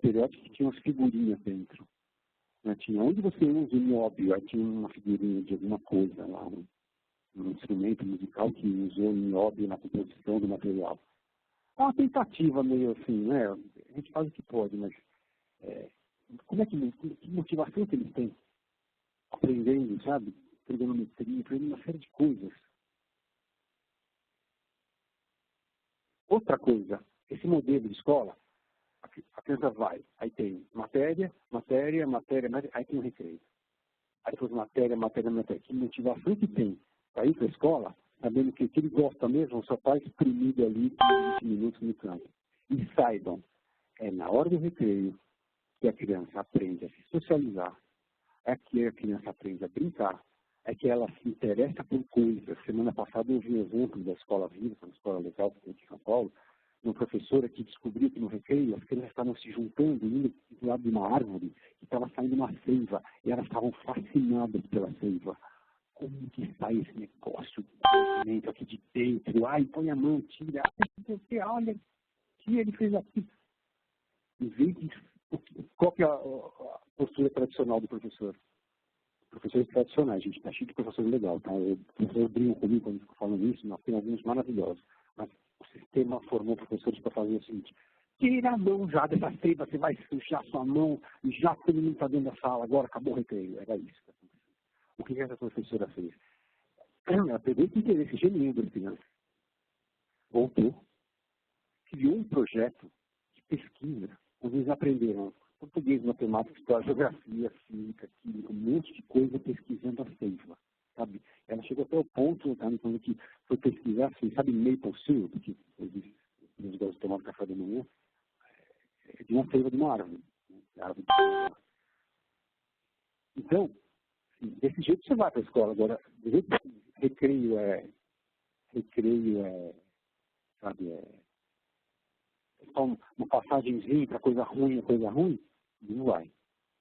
Periódico que tinha umas figurinhas dentro. Né? Tinha onde você usa o nióbio, aí tinha uma figurinha de alguma coisa lá, um instrumento musical que usou o nióbio na composição do material. É uma tentativa meio assim, né? A gente faz o que pode, mas como é que motivação que eles têm? Aprendendo, sabe? Trigonometria, aprendendo uma série de coisas. Outra coisa, esse modelo de escola, a criança vai, aí tem matéria, aí tem um recreio. Aí depois matéria. Que motivação que tem para ir para a escola, sabendo que o que ele gosta mesmo só está exprimido ali 20 minutos no canto. E saibam, é na hora do recreio que a criança aprende a se socializar, é que a criança aprende a brincar, é que ela se interessa por coisas. Semana passada eu vi um exemplo da Escola Viva, uma escola legal que tem aqui em São Paulo, uma professora que descobriu que no recreio as crianças estavam se juntando, indo do lado de uma árvore, que estava saindo uma seiva, e elas estavam fascinadas pela seiva. Como que sai esse negócio de conhecimento aqui de dentro? Ai, põe a mão, tira, olha, que ele fez aqui. Em vez de... Qual que é a postura tradicional do professor? Professores tradicionais, gente, está cheio de professores legais, tá? Os professores brincam comigo quando eu fico falando isso, nós temos alguns maravilhosos. Mas o sistema formou professores para fazer o seguinte: tira a mão já dessa seiva, você vai sujar sua mão, e já todo mundo está dentro da sala, agora acabou o recreio. Era isso. O que essa professora fez? Ela pegou esse interesse genuíno das crianças, voltou, criou um projeto de pesquisa, onde eles aprenderam português, matemática, história, geografia, física, química, um monte de coisa pesquisando a seiva, sabe? Ela chegou até o ponto, quando que foi pesquisar, assim, sabe, maple syrup, que eles gostam de tomar café da manhã, de uma seiva de uma árvore. Então, desse jeito você vai para a escola. Agora, do jeito que recreio, sabe, só uma passagemzinha para coisa ruim, não vai.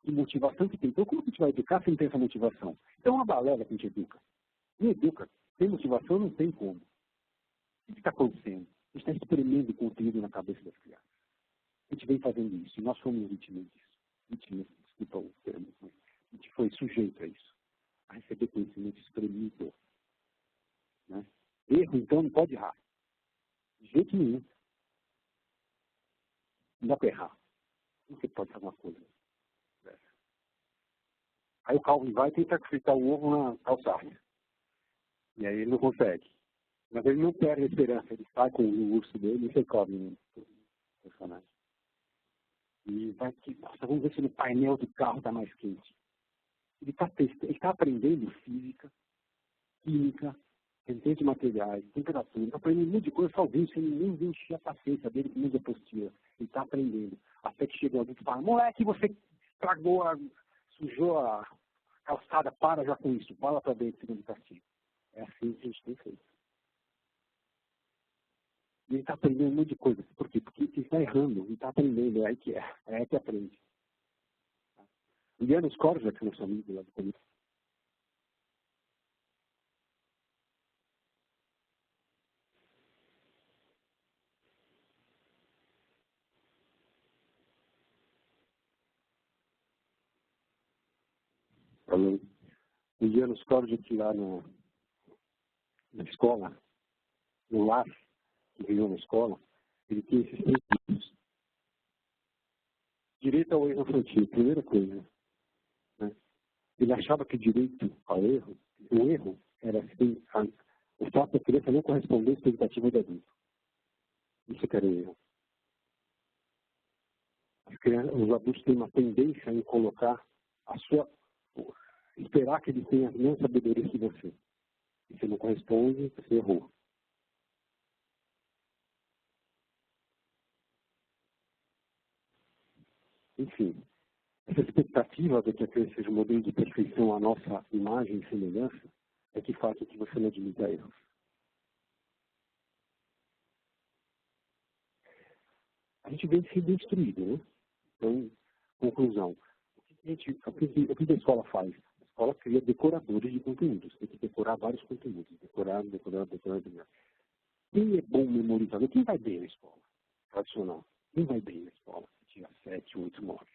Que motivação que tem? Então, como que a gente vai educar sem ter essa motivação? Então, é uma balela que a gente educa. Não educa. Sem motivação, não tem como. O que está acontecendo? A gente está espremendo conteúdo na cabeça das crianças. A gente vem fazendo isso. E nós somos vítimas disso. Vítimas, desculpa o termo, mas a gente foi sujeito a isso. A receber conhecimento espremido. Né? Erro, então, não pode errar. De jeito nenhum. Não dá para errar. Não se pode fazer uma coisa. Aí o Calvin vai tentar fritar o ovo na calçada. E aí ele não consegue. Mas ele não perde a esperança. Ele sai com o urso dele e recobre no personagem. E vai que, nossa, vamos ver se no painel do carro está mais quente. Ele está aprendendo física, química, resistência de materiais, temperatura. Ele está aprendendo um monte de coisa sozinho, sem ninguém encher a paciência dele com muita postura. Ele está aprendendo. Até que chega alguém e fala: moleque, você estragou, sujou a calçada, para já com isso, bola para dentro, segundo castigo. É assim que a gente tem feito. E ele está aprendendo um monte de coisa. Por quê? Porque ele está errando, ele está aprendendo, é aí que aprende. O Janusz Korczak, nosso amigo lá do começo, falando. O Janos Kordic lá na escola, no lar que ganhou na escola, ele tinha esses 3 tipos. Direito ao erro infantil, primeira coisa. Né? Ele achava que direito ao erro, o erro era assim, o fato da criança não corresponder à expectativa do adulto. Isso que era o erro. Os adultos têm uma tendência em colocar esperar que ele tenha a mesma sabedoria que você. E se não corresponde, você errou. Enfim, essa expectativa de que a criança seja um modelo de perfeição à nossa imagem e semelhança é que faz com que você não admita erros. A gente vem sendo instruído, né? Então, conclusão. O que a escola faz? A escola cria decoradores de conteúdos. Tem que decorar vários conteúdos. Decorar. Quem é bom memorizador? Quem vai bem na escola? Tradicional. Quem vai bem na escola? Tira 7, 8, 9.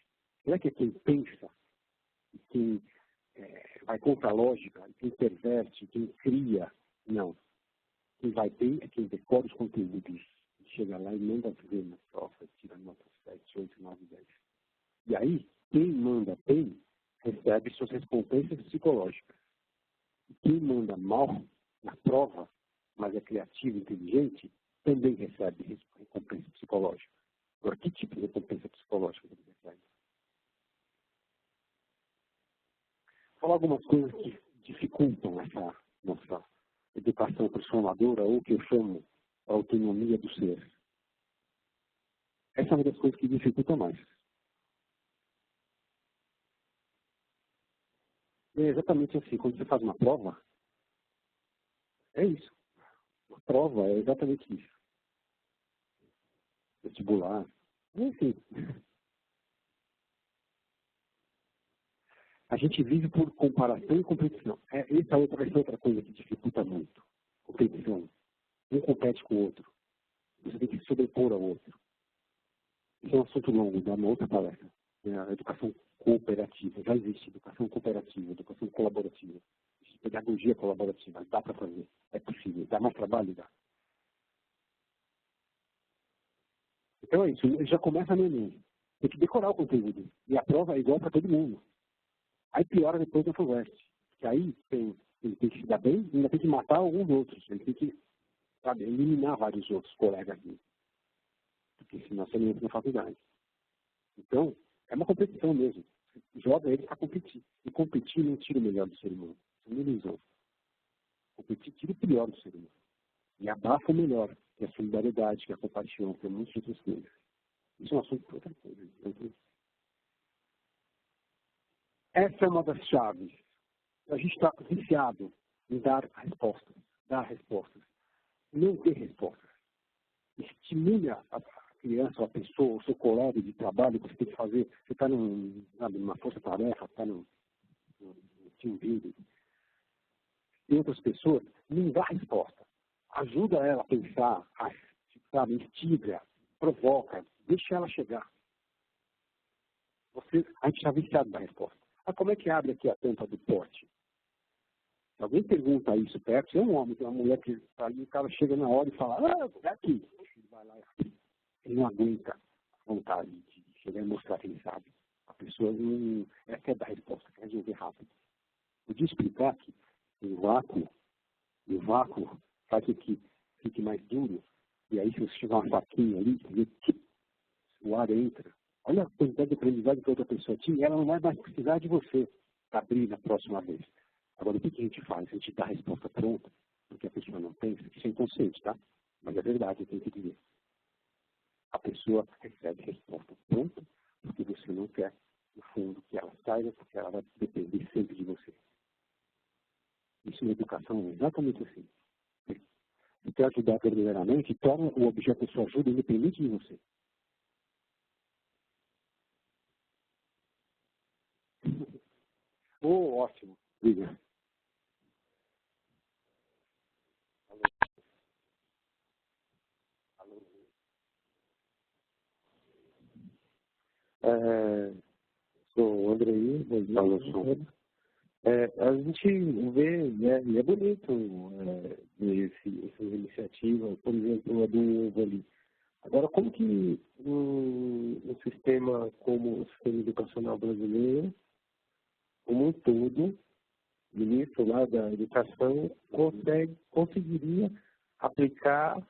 Não é que é quem pensa, quem vai contra a lógica, quem perverte, quem cria. Não. Quem vai bem é quem decora os conteúdos. Chega lá e manda ver na prova, tira nota 7, 8, 9, 10. E aí, quem manda bem, recebe suas recompensas psicológicas. E quem manda mal na prova, mas é criativo e inteligente, também recebe recompensa psicológica. Agora, que tipo de recompensa psicológica ele recebe? Vou falar algumas coisas que dificultam essa nossa educação transformadora, ou que eu chamo a autonomia do ser. Essa é uma das coisas que dificulta mais. É exatamente assim, quando você faz uma prova, é isso. Uma prova é exatamente isso. Vestibular, enfim. A gente vive por comparação e competição. Essa é outra coisa que dificulta muito. Competição. Um compete com o outro. Você tem que se sobrepor ao outro. Isso é um assunto longo, dá uma outra palestra. A educação cooperativa. Já existe educação cooperativa, educação colaborativa. Pedagogia colaborativa. Dá para fazer. É possível. Dá mais trabalho? Dá. Então é isso. Já começa no Enem. Tem que decorar o conteúdo. E a prova é igual para todo mundo. Aí piora depois da FUVEST. Que aí ele tem que se dar bem e ainda tem que matar alguns outros. Ele tem que, sabe, eliminar vários outros colegas dele. Porque senão você não entra na faculdade. Então, é uma competição mesmo. Joga ele para competir. E competir não tira o melhor do ser humano. Isso é uma ilusão. Competir tira o pior do ser humano. E abafa o melhor, que é a solidariedade, que é a compaixão, que é muitas outras coisas. Isso é um assunto para outra coisa. Então, essa é uma das chaves. A gente está viciado em dar respostas. Dar respostas. Não ter respostas. Estimule a criança, a pessoa, o seu colega de trabalho que você tem que fazer. Você está numa força-tarefa, está no team building. E outras pessoas, não dá resposta. Ajuda ela a pensar, instiga, provoca, deixa ela chegar. A gente está viciado na resposta. Ah, como é que abre aqui a tampa do pote? Se alguém pergunta isso perto, se é um homem, tem uma mulher que está ali, o cara chega na hora e fala, é aqui. Ele vai lá e abre. Ele não aguenta a vontade de chegar e mostrar que ele sabe. A pessoa não quer dar resposta, quer resolver rápido. Podia explicar que o vácuo faz com que fique mais duro, e aí se você chegar uma faquinha ali, o ar entra. Olha a quantidade de aprendizagem que a outra pessoa tinha, ela não vai mais precisar de você para abrir na próxima vez. Agora, o que a gente faz? A gente dá a resposta pronta, porque a pessoa não pensa, isso é inconsciente, tá? Mas é verdade, eu tenho que dizer. A pessoa recebe a resposta pronta, porque você não quer, no fundo, que ela saiba, porque ela vai depender sempre de você. Isso na educação é exatamente assim. Se quer ajudar verdadeiramente, torna o objeto da sua ajuda independente de você. Ótimo. Diga. Sou o Andrei, A gente vê, né, e é bonito ver essa iniciativa, por exemplo, a do ovo ali. Agora, como que um sistema como o sistema educacional brasileiro, como um todo, o ministro lá da educação conseguiria aplicar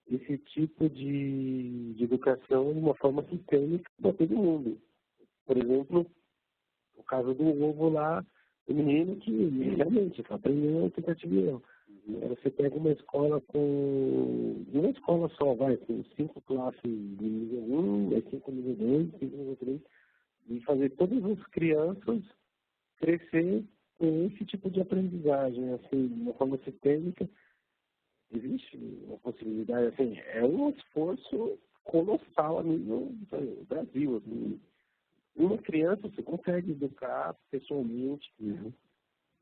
esse tipo de educação de uma forma sistêmica para todo mundo? Por exemplo, o caso do ovo lá, o menino que realmente está aprendendo tentativa e erro. Você pega uma escola uma escola só, com 5 classes de nível 1, 5 nível 2, 5 nível 3, e fazer todas as crianças crescer com esse tipo de aprendizagem, assim, de uma forma sistêmica. Existe uma possibilidade, assim, é um esforço colossal a nível do Brasil, assim. Uma criança você consegue educar pessoalmente,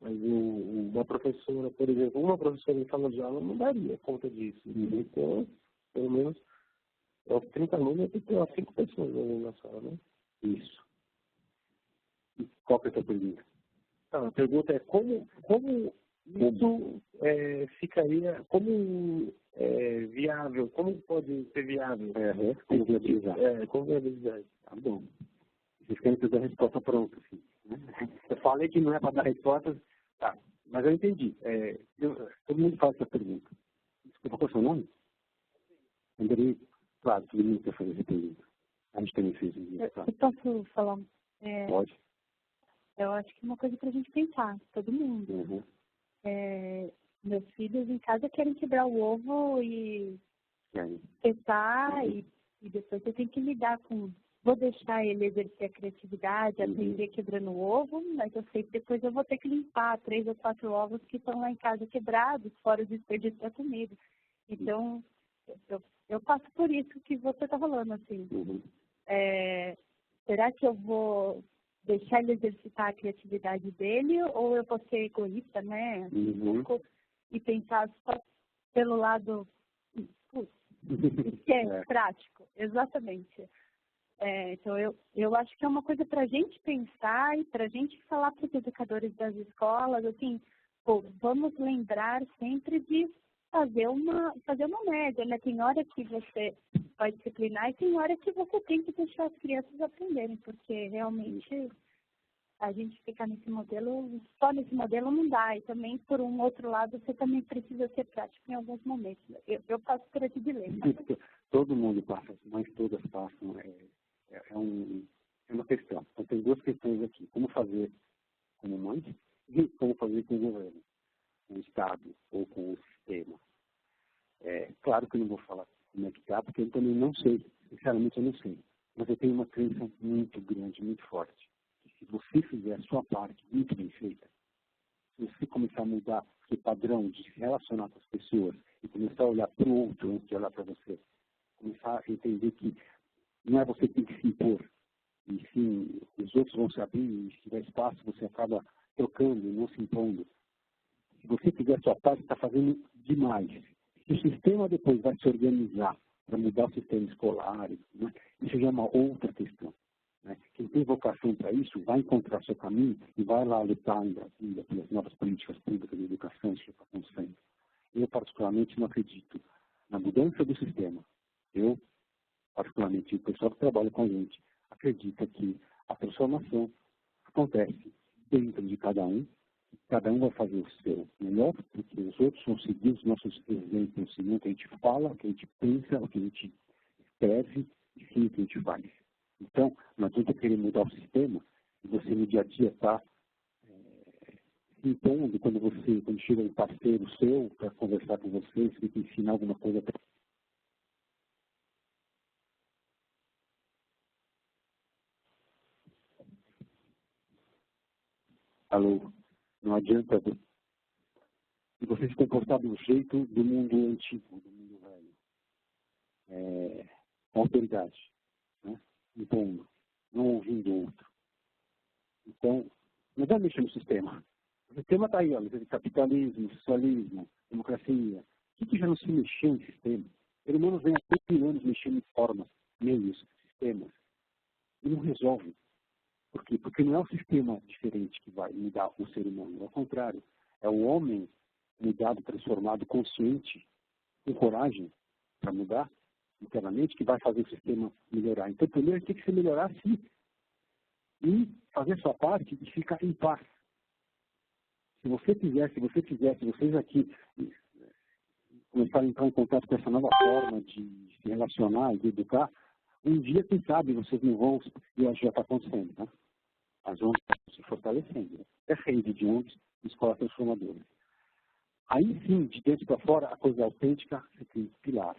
mas uma professora, por exemplo, uma professora em sala de aula não daria conta disso. Então, pelo menos, aos 30 alunos tem que ter umas 5 pessoas ali na sala, né? Isso. E qual que é a sua pergunta? A pergunta é como isso ficaria, como viável, como pode ser viável? Como viabilizar. Como viabilizar. Tá bom. Vocês querem que eu dê a resposta pronta, assim, né? Eu falei que não é para dar respostas, tá, mas eu entendi. Todo mundo faz essa pergunta. Desculpa, qual é o seu nome? Andrei, claro, todo mundo quer fazer essa pergunta. A gente também fez isso. Tá? Eu posso falar? Pode. Eu acho que é uma coisa para a gente pensar, todo mundo. Meus filhos em casa querem quebrar o ovo e testar, e depois eu tenho que lidar com... Vou deixar ele exercer a criatividade, aprender quebrando o ovo, mas eu sei que depois eu vou ter que limpar 3 ou 4 ovos que estão lá em casa quebrados, fora o desperdício da comida. Então, eu passo por isso que você está falando, assim. Será que eu vou deixar ele exercitar a criatividade dele, ou eu vou ser egoísta, né? E pensar só pelo lado que é prático? Exatamente. Então, eu acho que é uma coisa para a gente pensar e para a gente falar para os educadores das escolas, assim, vamos lembrar sempre de fazer uma média, né? Tem hora que você vai disciplinar e tem hora que você tem que deixar as crianças aprenderem, porque realmente a gente ficar nesse modelo, só nesse modelo não dá. E também, por um outro lado, você também precisa ser prático em alguns momentos. Eu passo por esse dilema. Todo mundo passa, mas todas passam. É uma questão. Então, tem 2 questões aqui. Como fazer como mãe e como fazer com o governo, com o Estado ou com o sistema. Claro que eu não vou falar como é que está, porque eu também não sei. Sinceramente, eu não sei. Mas eu tenho uma crença muito grande, muito forte. Que se você fizer a sua parte muito bem feita, se você começar a mudar o seu padrão de se relacionar com as pessoas e começar a olhar para o outro antes de olhar para você, começar a entender que não é você que tem que se impor, e sim, os outros vão se abrir, e se tiver espaço, você acaba trocando, não se impondo. Se você fizer a sua parte, está fazendo demais. Se o sistema depois vai se organizar para mudar o sistema escolar, né, isso já é uma outra questão. Né? Quem tem vocação para isso vai encontrar seu caminho e vai lá lutar em Brasília pelas novas políticas públicas de educação, isso está acontecendo. Eu, particularmente, não acredito na mudança do sistema. Eu, particularmente, o pessoal que trabalha com a gente, acredita que a transformação acontece dentro de cada um vai fazer o seu melhor, porque os outros vão seguir os nossos exemplos, seguir o que a gente fala, o que a gente pensa, o que a gente escreve e sim o que a gente faz. Então, não adianta querer mudar o sistema e você no dia a dia está se impondo quando chega um parceiro seu para conversar com você, você tem que ensinar alguma coisa para Alô, não adianta você se comportar do jeito do mundo antigo, do mundo velho. Com autoridade, né? Impondo, não ouvindo o outro. Então, não vai mexer no sistema. O sistema está aí, ó, capitalismo, socialismo, democracia. O que já não se mexeu em sistema? O ser humano vem há 100 anos mexendo em formas, meios, sistemas. E não resolve. Por quê? Porque não é o sistema diferente que vai mudar o ser humano, ao contrário. É o homem mudado, transformado, consciente, com coragem para mudar internamente, que vai fazer o sistema melhorar. Então, primeiro tem que se melhorar a si e fazer a sua parte e ficar em paz. Se você fizesse, vocês aqui começarem a entrar em contato com essa nova forma de se relacionar e de educar, um dia, quem sabe, vocês não vão, e já está acontecendo, tá? As ONGs estão se fortalecendo, né? É rede de ONGs e escolas transformadoras. Aí sim, de dentro para fora, a coisa autêntica, você tem pilar.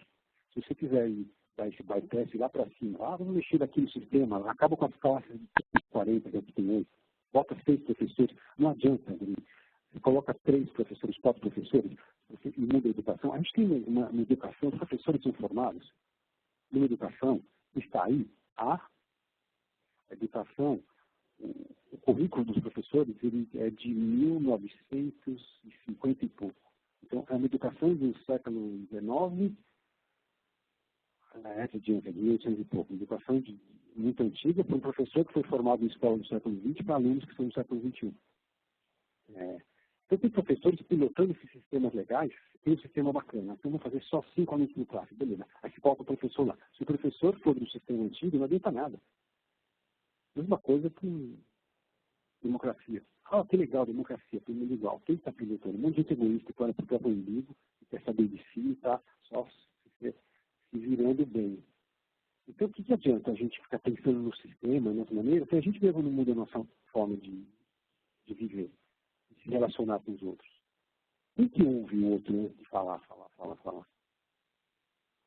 Se você quiser ir dar esse bypass lá para cima, vamos mexer aqui no sistema, acaba com as classes de 40 que tem hoje, bota 6 professores, não adianta, você coloca 3 professores, 4 professores, você muda a educação. A gente tem uma educação, os professores são formados, numa educação está aí a educação, o currículo dos professores ele é de 1950 e pouco. Então, é uma educação do século XIX, essa de 1800 e pouco. Uma educação muito antiga para um professor que foi formado em escola do século XX para alunos que são do século XXI. Então, tem professores pilotando esses sistemas legais, tem um sistema bacana. Então, vamos fazer só 5 alunos por classe, beleza. Aí se coloca o professor lá. Se o professor for do sistema antigo, não adianta nada. Mesma coisa com democracia. Ah, que legal, democracia, todo mundo igual. Quem está pilotando? Um monte de gente egoísta que olha para o próprio umbigo, que quer saber de si e está só se virando bem. Então, o que adianta a gente ficar pensando no sistema, nas maneiras, que a gente mesmo não muda a nossa forma de viver, de se relacionar com os outros. Quem que ouve o outro antes de falar?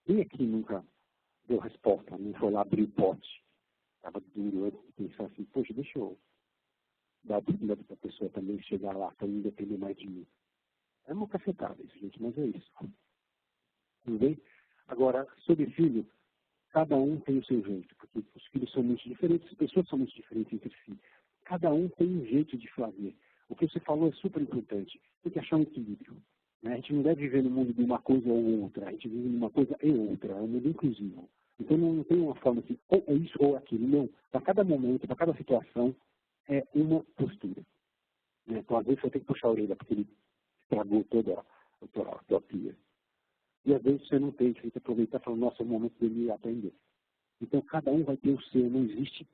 Quem aqui nunca deu resposta, não foi lá abrir o pote? Estava duro antes de pensar assim, poxa, deixa eu dar a oportunidade para a pessoa também chegar lá, para não depender mais de mim. É uma cacetada isso, gente, mas é isso. Tudo bem? Agora, sobre filho, cada um tem o seu jeito, porque os filhos são muito diferentes, as pessoas são muito diferentes entre si. Cada um tem um jeito de fazer. O que você falou é super importante. Tem que achar um equilíbrio. Né? A gente não deve viver no mundo de uma coisa ou outra. A gente vive numa coisa e outra. É um mundo inclusivo. Então não tem uma forma assim, ou é isso ou aquilo. Não. Para cada momento, para cada situação, é uma postura. Né? Então, às vezes, você tem que puxar a orelha, porque ele estragou toda a tua pia. E às vezes você não tem, você tem que aproveitar e falar, nossa, é o momento dele aprender. Então, cada um vai ter o seu. Não existe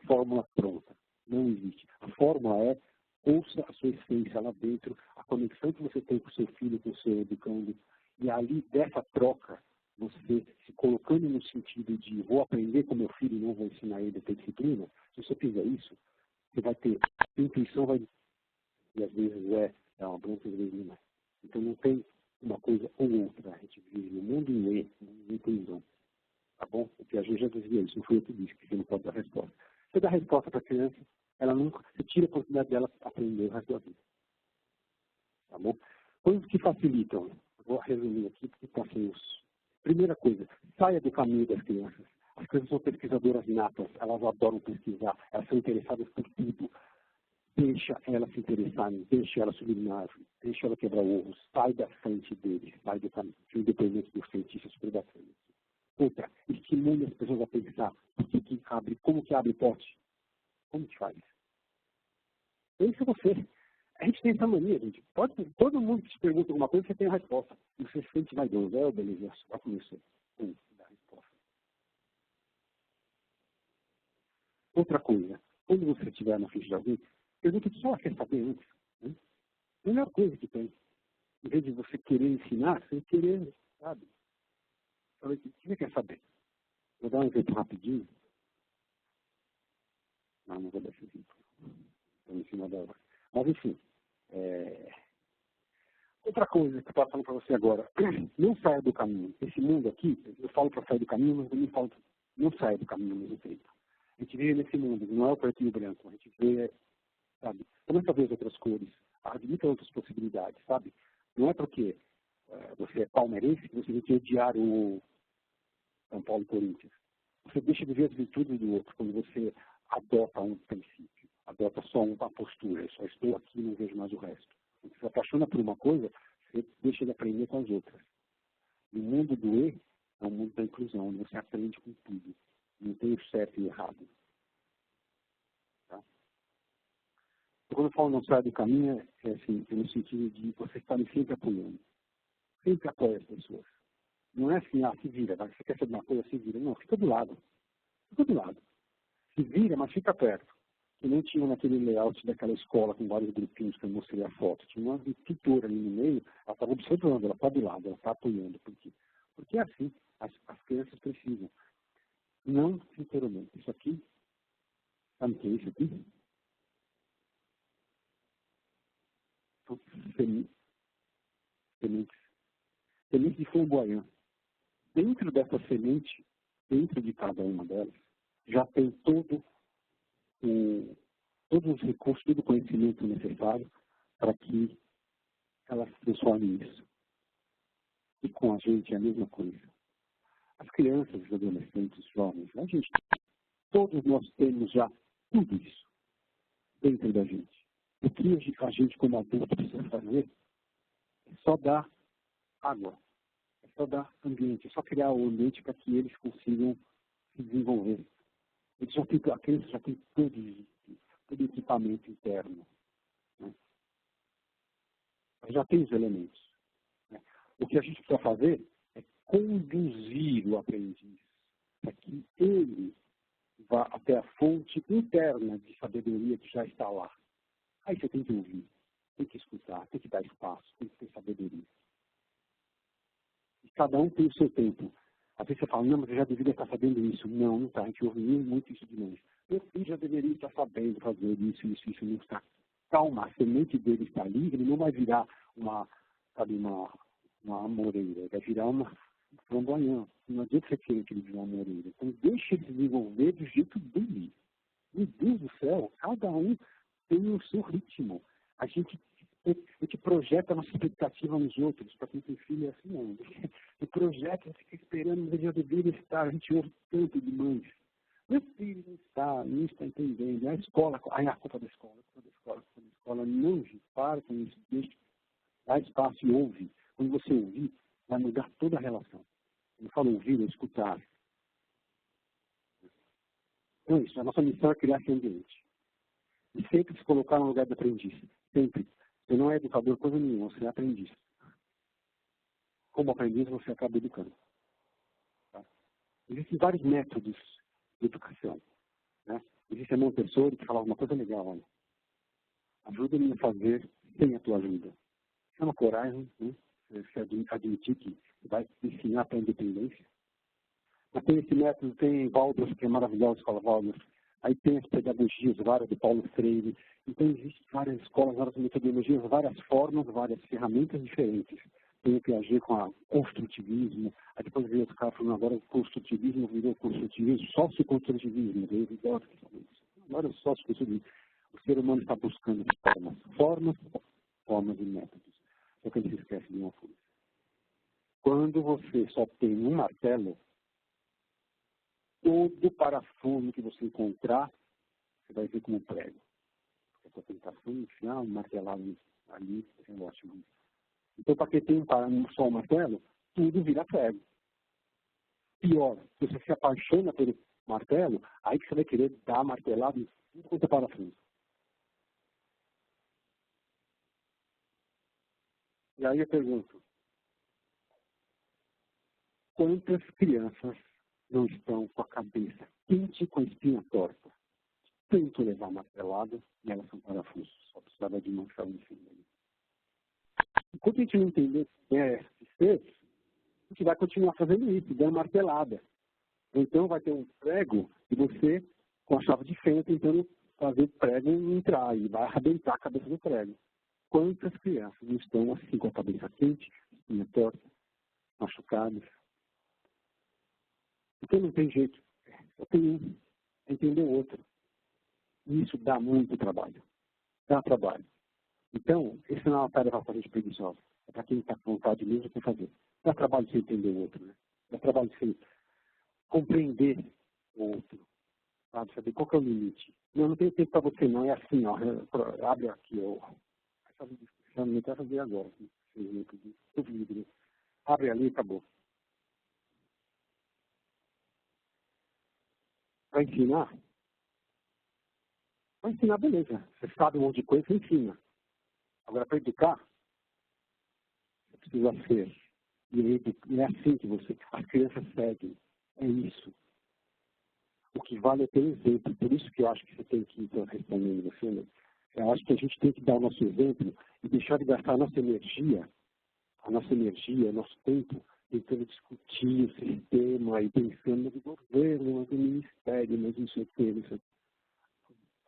fórmula pronta. Não existe. A fórmula é ouça a sua essência lá dentro, a conexão que você tem com o seu filho, com o seu educando. E ali, dessa troca, você se colocando no sentido de vou aprender com meu filho e não vou ensinar ele a ter disciplina, se você fizer isso, você vai ter, a intuição vai, e às vezes é uma bronca, às vezes não é. Então não tem uma coisa ou outra, a gente vive no mundo em inclusão. Tá bom? O Piaget já dizia isso, não foi eu que disse, que você não pode dar resposta. Você dá resposta para a criança, ela nunca, você tira a oportunidade dela aprender o resto da vida. Tá bom? Coisas que facilitam, vou resumir aqui, porque está sem os. Primeira coisa, saia do caminho das crianças. As crianças são pesquisadoras natas, elas adoram pesquisar, elas são interessadas por tudo. Deixa ela se interessar, deixa ela subir na árvore, deixa ela quebrar ovos, sai da frente deles, sai do caminho, independente dos cientistas super bacanas. Outra, estimule as pessoas a pensar como que abre pote, como que faz. Pense você. A gente tem essa mania, gente. Todo mundo que te pergunta alguma coisa, você tem a resposta. E você se sente vaidoso. Beleza, só começou. Dá a resposta. Outra coisa, quando você estiver na frente de alguém, pergunta o que ela quer saber antes. Né? A melhor coisa que tem. Em vez de você querer ensinar, você querer, sabe? O que você quer saber? Vou dar um exemplo rapidinho. Não vou dar esse exemplo. Estou em cima da hora. Mas, enfim. Outra coisa que eu estou falando para você agora. Não saia do caminho. Esse mundo aqui, eu falo para sair do caminho, mas também falo não saia do caminho ao mesmo tempo. A gente vive nesse mundo, não é o preto e o branco. A gente vê, sabe? Começa a ver as outras cores. Admita outras possibilidades, sabe? Não é porque você é palmeirense que você tem que odiar o São Paulo e Corinthians. Você deixa de ver as virtudes do outro quando você adota um princípio, adota só uma postura. Eu só estou aqui e não vejo mais o resto. Quando você se apaixona por uma coisa, você deixa de aprender com as outras. O mundo do E é um mundo da inclusão, onde você aprende com tudo. Não tem o certo e o errado. quando eu falo não sai do caminho, é assim, no sentido de você estar sempre apoiando. Sempre apoia as pessoas. Não é assim, se vira, você quer saber uma coisa, se vira. Não, fica do lado. Fica do lado. Se vira, mas fica perto. Que nem tinha naquele layout daquela escola com vários grupinhos que eu mostrei a foto. Tinha uma tutora ali no meio, ela estava observando, ela está do lado, ela está apoiando. Por quê? Porque é assim, as crianças precisam. Não inteiramente. Isso aqui, sabe o que é isso aqui? São sementes. Sementes de flamboyant. Dentro dessa semente, dentro de cada uma delas, já tem todos os recursos, todo o conhecimento necessário para que elas transformem isso. E com a gente é a mesma coisa. As crianças, os adolescentes, os jovens, todos nós temos já tudo isso dentro da gente. O que a gente como adulto precisa fazer é só dar água, é só dar ambiente, é só criar o ambiente para que eles consigam se desenvolver. A criança já tem todo o equipamento interno. Né? Já tem os elementos. Né? O que a gente precisa fazer é conduzir o aprendiz para que ele vá até a fonte interna de sabedoria que já está lá. Aí você tem que ouvir, tem que escutar, tem que dar espaço, tem que ter sabedoria. E cada um tem o seu tempo. Às vezes você fala, não, mas eu já deveria estar sabendo isso. Não, não está. A gente ouve muito isso de nós. Meu filho já deveria estar sabendo fazer isso, não está. Calma, a semente dele está ali, ele não vai virar uma amoreira, vai virar uma flamboyant. Não adianta você querer que ele vire uma amoreira. Então deixa ele desenvolver do jeito dele. Meu Deus do céu, cada um tem o seu ritmo. A gente projeta a nossa expectativa nos outros. Para quem tem filho é assim, não. O projeta, fica esperando, mas ele já deveria estar. A gente ouve tanto de mães. Meu filho não está entendendo. A escola, a culpa da escola, a culpa da escola. Não, gente, para com isso. Deixa, dá espaço e ouve. Quando você ouvir, vai mudar toda a relação. Eu falo ouvir, é escutar. Então, isso, a nossa missão é criar esse ambiente. E sempre se colocar no lugar do aprendiz. Sempre. Você não é educador coisa nenhuma, você é aprendiz. Como aprendiz, você acaba educando. Tá? Existem vários métodos de educação. Né? Existe a Montessori que fala uma coisa legal, olha. Ajuda-me a fazer sem a tua ajuda. Isso é uma coragem, né? Você admitir que vai ensinar para a independência. Mas tem esse método, tem Waldorf, que é maravilhosa a escola Waldorf. Aí tem as pedagogias várias do Paulo Freire. Então, existem várias escolas, várias metodologias, várias formas, várias ferramentas diferentes. Tem o Piaget com o construtivismo. Aí depois veio os caras falando, agora o construtivismo virou construtivismo, socioconstrutivismo. Agora é socioconstrutivismo. O ser humano está buscando formas e métodos. Só que ele se esquece de uma coisa. Quando você só tem um martelo, todo parafuso que você encontrar, você vai ver como prego. A sua tentação de enfiar um martelado ali é ótimo. Então, para quem tem só um martelo, tudo vira prego. Pior, se você se apaixona pelo martelo, aí que você vai querer dar martelado em tudo quanto é parafuso. E aí eu pergunto, quantas crianças não estão com a cabeça quente, com a espinha torta? Tanto levar martelada e elas são parafusos. Só precisava de uma chave de fenda. Enquanto a gente não entender o que é ser, a gente vai continuar fazendo isso, dando martelada. Então vai ter um prego e você, com a chave de fenda, tentando fazer o prego entrar e vai arrebentar a cabeça do prego. Quantas crianças não estão assim com a cabeça quente, espinha torta, machucadas? Então não tem jeito. Só tem um. É entender o outro. E isso dá muito trabalho. Dá trabalho. Então, isso não é uma tarefa para a gente preguiçosa. É para quem está com vontade mesmo de fazer. Dá trabalho você entender o outro, né? Dá trabalho você compreender o outro. Sabe? Saber qual que é o limite. Não tem tempo para você, não. É assim, ó. Abre aqui, ó. Essa não vai fazer agora. Abre ali e acabou. Para ensinar, Para ensinar, beleza. Você sabe um monte de coisa, você ensina. Agora, para educar, você precisa ser. E é assim que as crianças seguem. É isso. O que vale é ter exemplo. Por isso que eu acho que você tem que, então, respondendo você, né? Eu acho que a gente tem que dar o nosso exemplo e deixar de gastar a nossa energia, o nosso tempo, tentando discutir o sistema e pensando no governo, no ministério, mas não sei o que, não sei o que.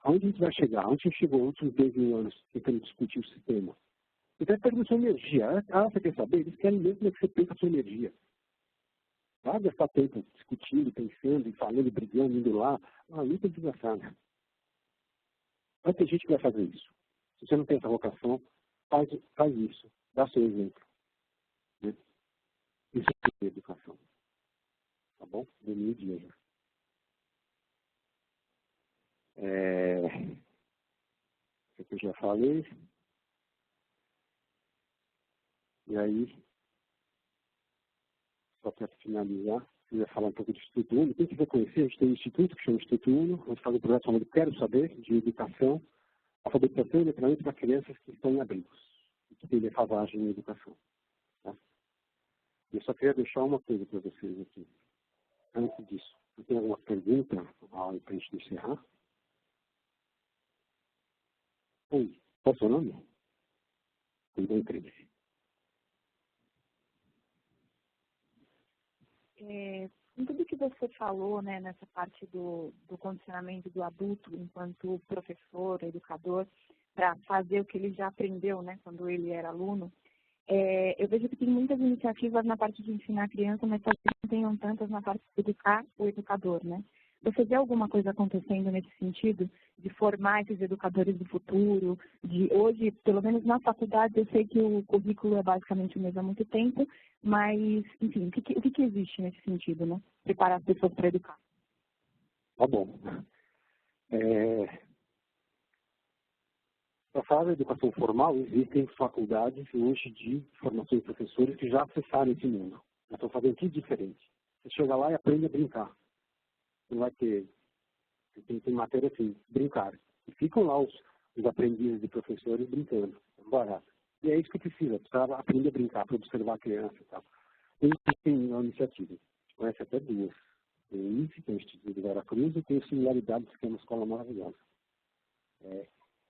Aonde a gente vai chegar? Onde a gente chegou nos últimos 10 mil anos tentando discutir o sistema? Você vai perder sua energia. Você quer saber? Eles querem mesmo como é que você pensa a sua energia. Vai gastar tempo discutindo, pensando, falando, brigando, indo lá. Uma luta desgraçada. Vai ter gente que vai fazer isso. Se você não tem essa vocação, faz isso. Dá seu exemplo. Né? Isso é educação. Tá bom? Do meio-dia já. Isso que eu já falei. E aí, só para finalizar, eu ia falar um pouco de Instituto Uno. Quem quiser conhecer, a gente tem um instituto que chama Instituto Uno. A gente faz um projeto chamado Quero Saber, de educação, alfabetização e letramento para crianças que estão em abrigos, e que têm defasagem em educação. Tá? Eu só queria deixar uma coisa para vocês aqui, antes disso. Você tem alguma pergunta para a gente encerrar? Oi, qual é o seu nome? Tudo bem, Cris? Com tudo que você falou, né, nessa parte do condicionamento do adulto enquanto professor, educador, para fazer o que ele já aprendeu, né, quando ele era aluno, eu vejo que tem muitas iniciativas na parte de ensinar a criança, mas talvez não tenham tantas na parte de educar o educador, né? Você vê alguma coisa acontecendo nesse sentido, de formar esses educadores do futuro, de hoje, pelo menos na faculdade, eu sei que o currículo é basicamente o mesmo há muito tempo, mas, enfim, o que existe nesse sentido, né? Preparar as pessoas para educar. Tá bom. Para falar da educação formal, existem faculdades hoje de formação de professores que já acessaram esse mundo. Já estão fazendo tudo diferente. Você chega lá e aprende a brincar. Você vai ter, tem matéria assim, brincar. E ficam lá os aprendizes de professores brincando. É barato. E é isso que precisa aprender a brincar, para observar a criança e tal. Tem uma iniciativa. A gente conhece até duas. Tem o INSE, que é o Instituto de Veracruz, e tem o Similaridades, que é uma escola maravilhosa.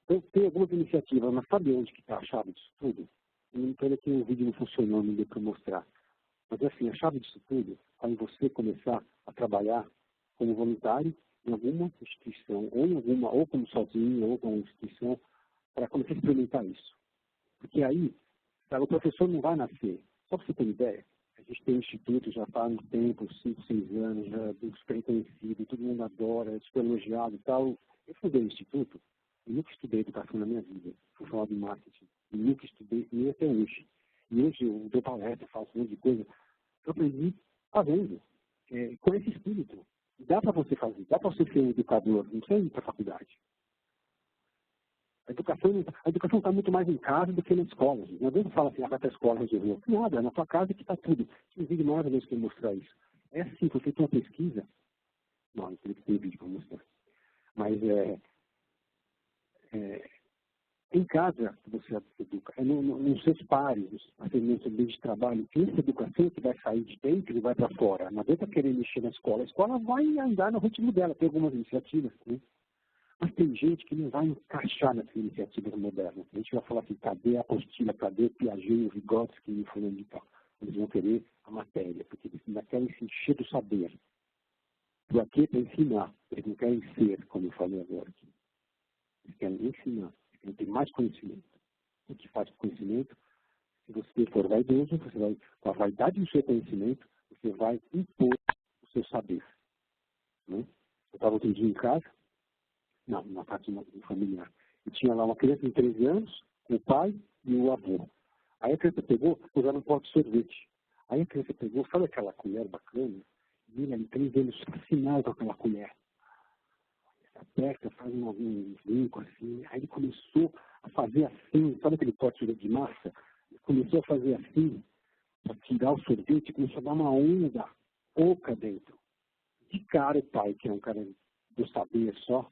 Então, tem algumas iniciativas, mas sabe onde que está a chave disso tudo? Pena que o vídeo não funcionou, não deu para mostrar. Mas assim, a chave disso tudo é em você começar a trabalhar como voluntário em alguma instituição, ou como sozinho, ou como instituição, para começar a experimentar isso. Porque aí, o professor não vai nascer. Só para você ter ideia, a gente tem um instituto já há um tempo, 5, 6 anos, já é super conhecido, todo mundo adora, é super elogiado e tal. Eu fundei o instituto, eu nunca estudei educação na minha vida, fui falar de marketing, eu nunca estudei, nem até hoje. E hoje eu dou palestra, faço um monte de coisa. Eu aprendi fazendo, com esse espírito. Dá para você fazer, dá para você ser um educador, não precisa ir para a faculdade. A educação está muito mais em casa do que na escola. Não adianta falar assim, vai para a escola resolveu. Nada, é na sua casa que está tudo. Tem um vídeo maravilhoso que mostrar isso. É assim, foi feita uma pesquisa. Não teria que ter vídeo para mostrar. Mas em casa que você educa, nos seus pares, nos ambientes de trabalho, essa educação que vai sair de dentro e vai para fora. Não adianta querer mexer na escola. A escola vai andar no ritmo dela. Tem algumas iniciativas, né? Mas tem gente que não vai encaixar nessas iniciativas modernas. A gente vai falar assim, cadê a apostila, cadê o Piaget, o Vygotsky e o fulano de tal? Eles vão querer a matéria, porque eles ainda querem se encher do saber. Para quê? Para ensinar. Eles não querem ser, como eu falei agora aqui. Eles querem ensinar. Eles querem ter mais conhecimento. O que faz com conhecimento? Se você for vaidoso, você vai, com a vaidade do seu conhecimento, você vai impor o seu saber. Né? Eu estava outro dia em casa, não, na parte familiar. E tinha lá uma criança de 13 anos, com o pai e o avô. Aí a criança pegou, usaram um pote de sorvete. Aí a criança pegou, sabe aquela colher bacana? E ele, 13 anos, fascinado com aquela colher. Aperta, faz um brinco assim. Aí ele começou a fazer assim, sabe aquele pote de massa? Ele começou a fazer assim, para tirar o sorvete, começou a dar uma onda oca dentro. De cara o pai, que é um cara do saber só,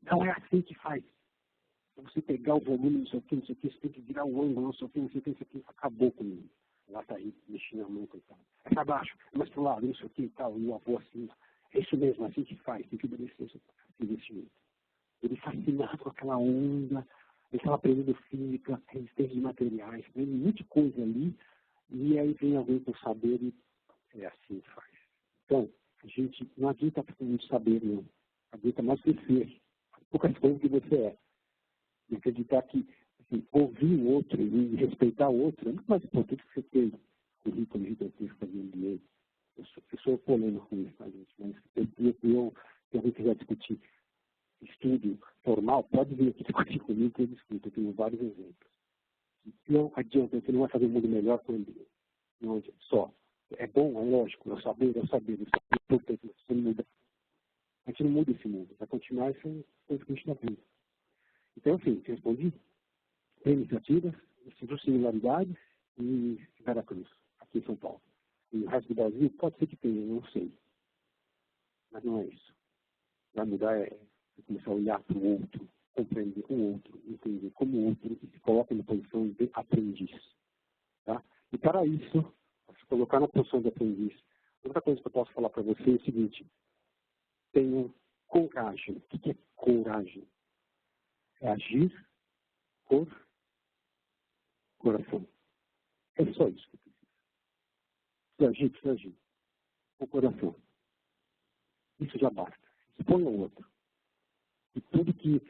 Não é assim que faz. Você pegar o volume, não sei o que, você tem que virar o ângulo, não sei o que, isso aqui, acabou comigo. Ela tá aí, mexendo a mão, coitado. É para baixo, é mais pro lado, isso aqui e tal, e o avô assim. É isso mesmo, assim que faz, tem que obedecer esse investimento. Ele fascinado com aquela onda, ele estava aprendendo física, resistência de materiais, tem muita coisa ali, e aí vem alguém com saber e é assim que faz. Então, a gente não adianta muito saber, não. Adianta mais ser poucas coisas que você é. E acreditar que assim, ouvir o outro e respeitar o outro é muito mais importante que você ter currículo gigantesco fazer MBA. Eu sou polêmico com isso, tá, gente? Mas se alguém quiser discutir estudo formal, pode vir aqui discutir comigo que eu discuto. Eu tenho vários exemplos. Não adianta, você não vai fazer um mundo melhor com MBA. Não adianta. Só. É bom, é lógico, é saber, importante, você não muda. A gente não muda esse mundo, vai continuar essa coisa que a gente está vendo. Então, assim, respondi. Tem iniciativas, Instituto Similaridade e Veracruz, aqui em São Paulo. E o resto do Brasil pode ser que tenha, não sei. Mas não é isso. Vai mudar é começar a olhar para o outro, compreender o outro, entender como o outro e se coloca na posição de aprendiz. Tá? E para isso, se colocar na posição de aprendiz, outra coisa que eu posso falar para você é o seguinte: tenham coragem. O que é coragem? É agir por coração. É só isso que precisa agir. O coração. Isso já basta. Expõe ao outro. E tudo que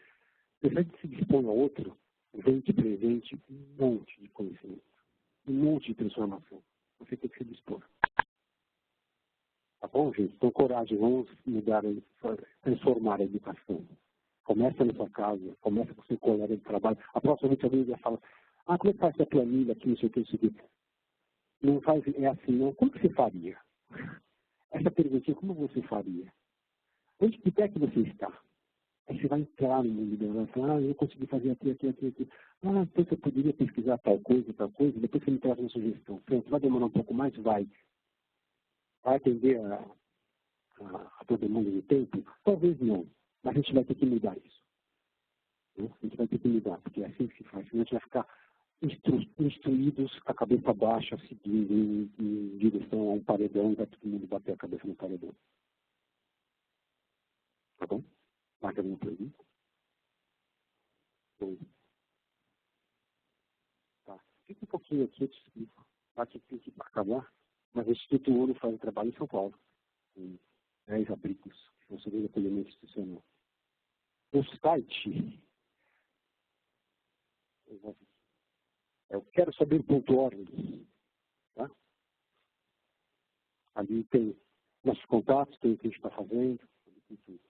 você se dispõe ao outro, vem de presente um monte de conhecimento, um monte de transformação. Você tem que se dispor. Tá bom, gente? Então, coragem. Vamos mudar, transformar a educação. Começa na sua casa, começa com o seu colega de trabalho. A próxima vez alguém já fala, como é que faz essa planilha aqui, não sei o que, não sei o que. Não faz, é assim, não. Como que você faria? Essa perguntinha, como você faria? Onde que pé que você está? Aí você vai entrar no mundo dela, vai falar, eu consegui fazer aqui. Então você poderia pesquisar tal coisa, depois você me traz uma sugestão. Pronto, vai demorar um pouco mais? Vai. Vai atender a todo mundo no tempo? Talvez não. Mas a gente vai ter que mudar isso. Né? A gente vai ter que mudar, porque é assim que se faz. Senão a gente vai ficar instruídos com a cabeça baixa, seguindo em direção a um paredão, e vai todo mundo bater a cabeça no paredão. Tá bom? Mais alguma pergunta? Bom. Tá. Fica um pouquinho aqui, eu te explico. Aqui tem que acabar. Mas o Instituto Uno faz o trabalho em São Paulo, com 10 abrigos, que você vê acolhimento institucional. O site eu quero saber.org, tá? Ali tem nossos contatos, tem o que a gente está fazendo, tem tudo.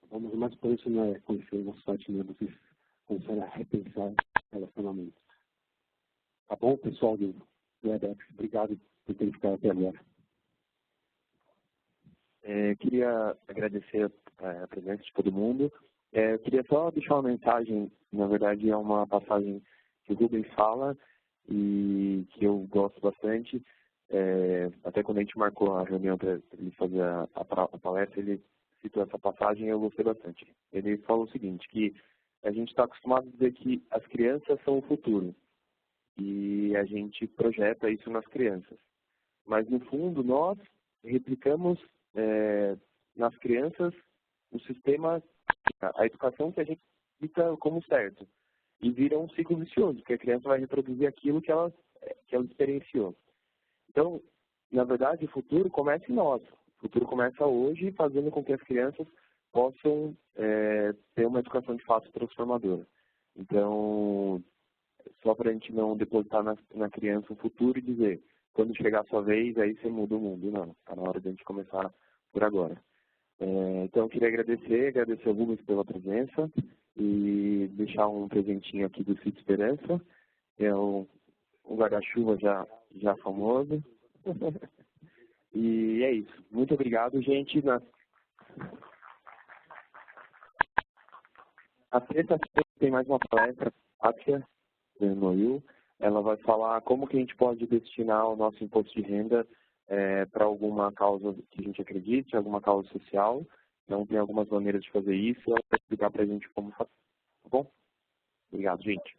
Vamos mais por isso não é conhecer o nosso site, não é vocês começarem a repensar relacionamentos. Tá bom, pessoal do WebEx? Obrigado por terem ficado até agora. Queria agradecer a presença de todo mundo. Queria só deixar uma mensagem, na verdade é uma passagem que o Rubens fala e que eu gosto bastante. Até quando a gente marcou a reunião para ele fazer a palestra, ele citou essa passagem e eu gostei bastante. Ele falou o seguinte, que a gente está acostumado a dizer que as crianças são o futuro e a gente projeta isso nas crianças. Mas, no fundo, nós replicamos nas crianças o sistema, a educação que a gente fica como certo. E vira um ciclo vicioso, porque a criança vai reproduzir aquilo que ela experienciou. Então, na verdade, o futuro começa em nós. O futuro começa hoje, fazendo com que as crianças possam ter uma educação de fato transformadora. Então, só para a gente não depositar na criança o futuro e dizer, quando chegar a sua vez, aí você muda o mundo. Não, está na hora de a gente começar por agora. Então, eu queria agradecer ao Rubens pela presença e deixar um presentinho aqui do Sítio Esperança. É um guarda-chuva já famoso. E é isso. Muito obrigado, gente. Na terça-feira tem mais uma palestra, Kátia Noil. Ela vai falar como que a gente pode destinar o nosso imposto de renda para alguma causa que a gente acredite, alguma causa social. Então, tem algumas maneiras de fazer isso e ela vai explicar para a gente como fazer. Tá bom? Obrigado, gente.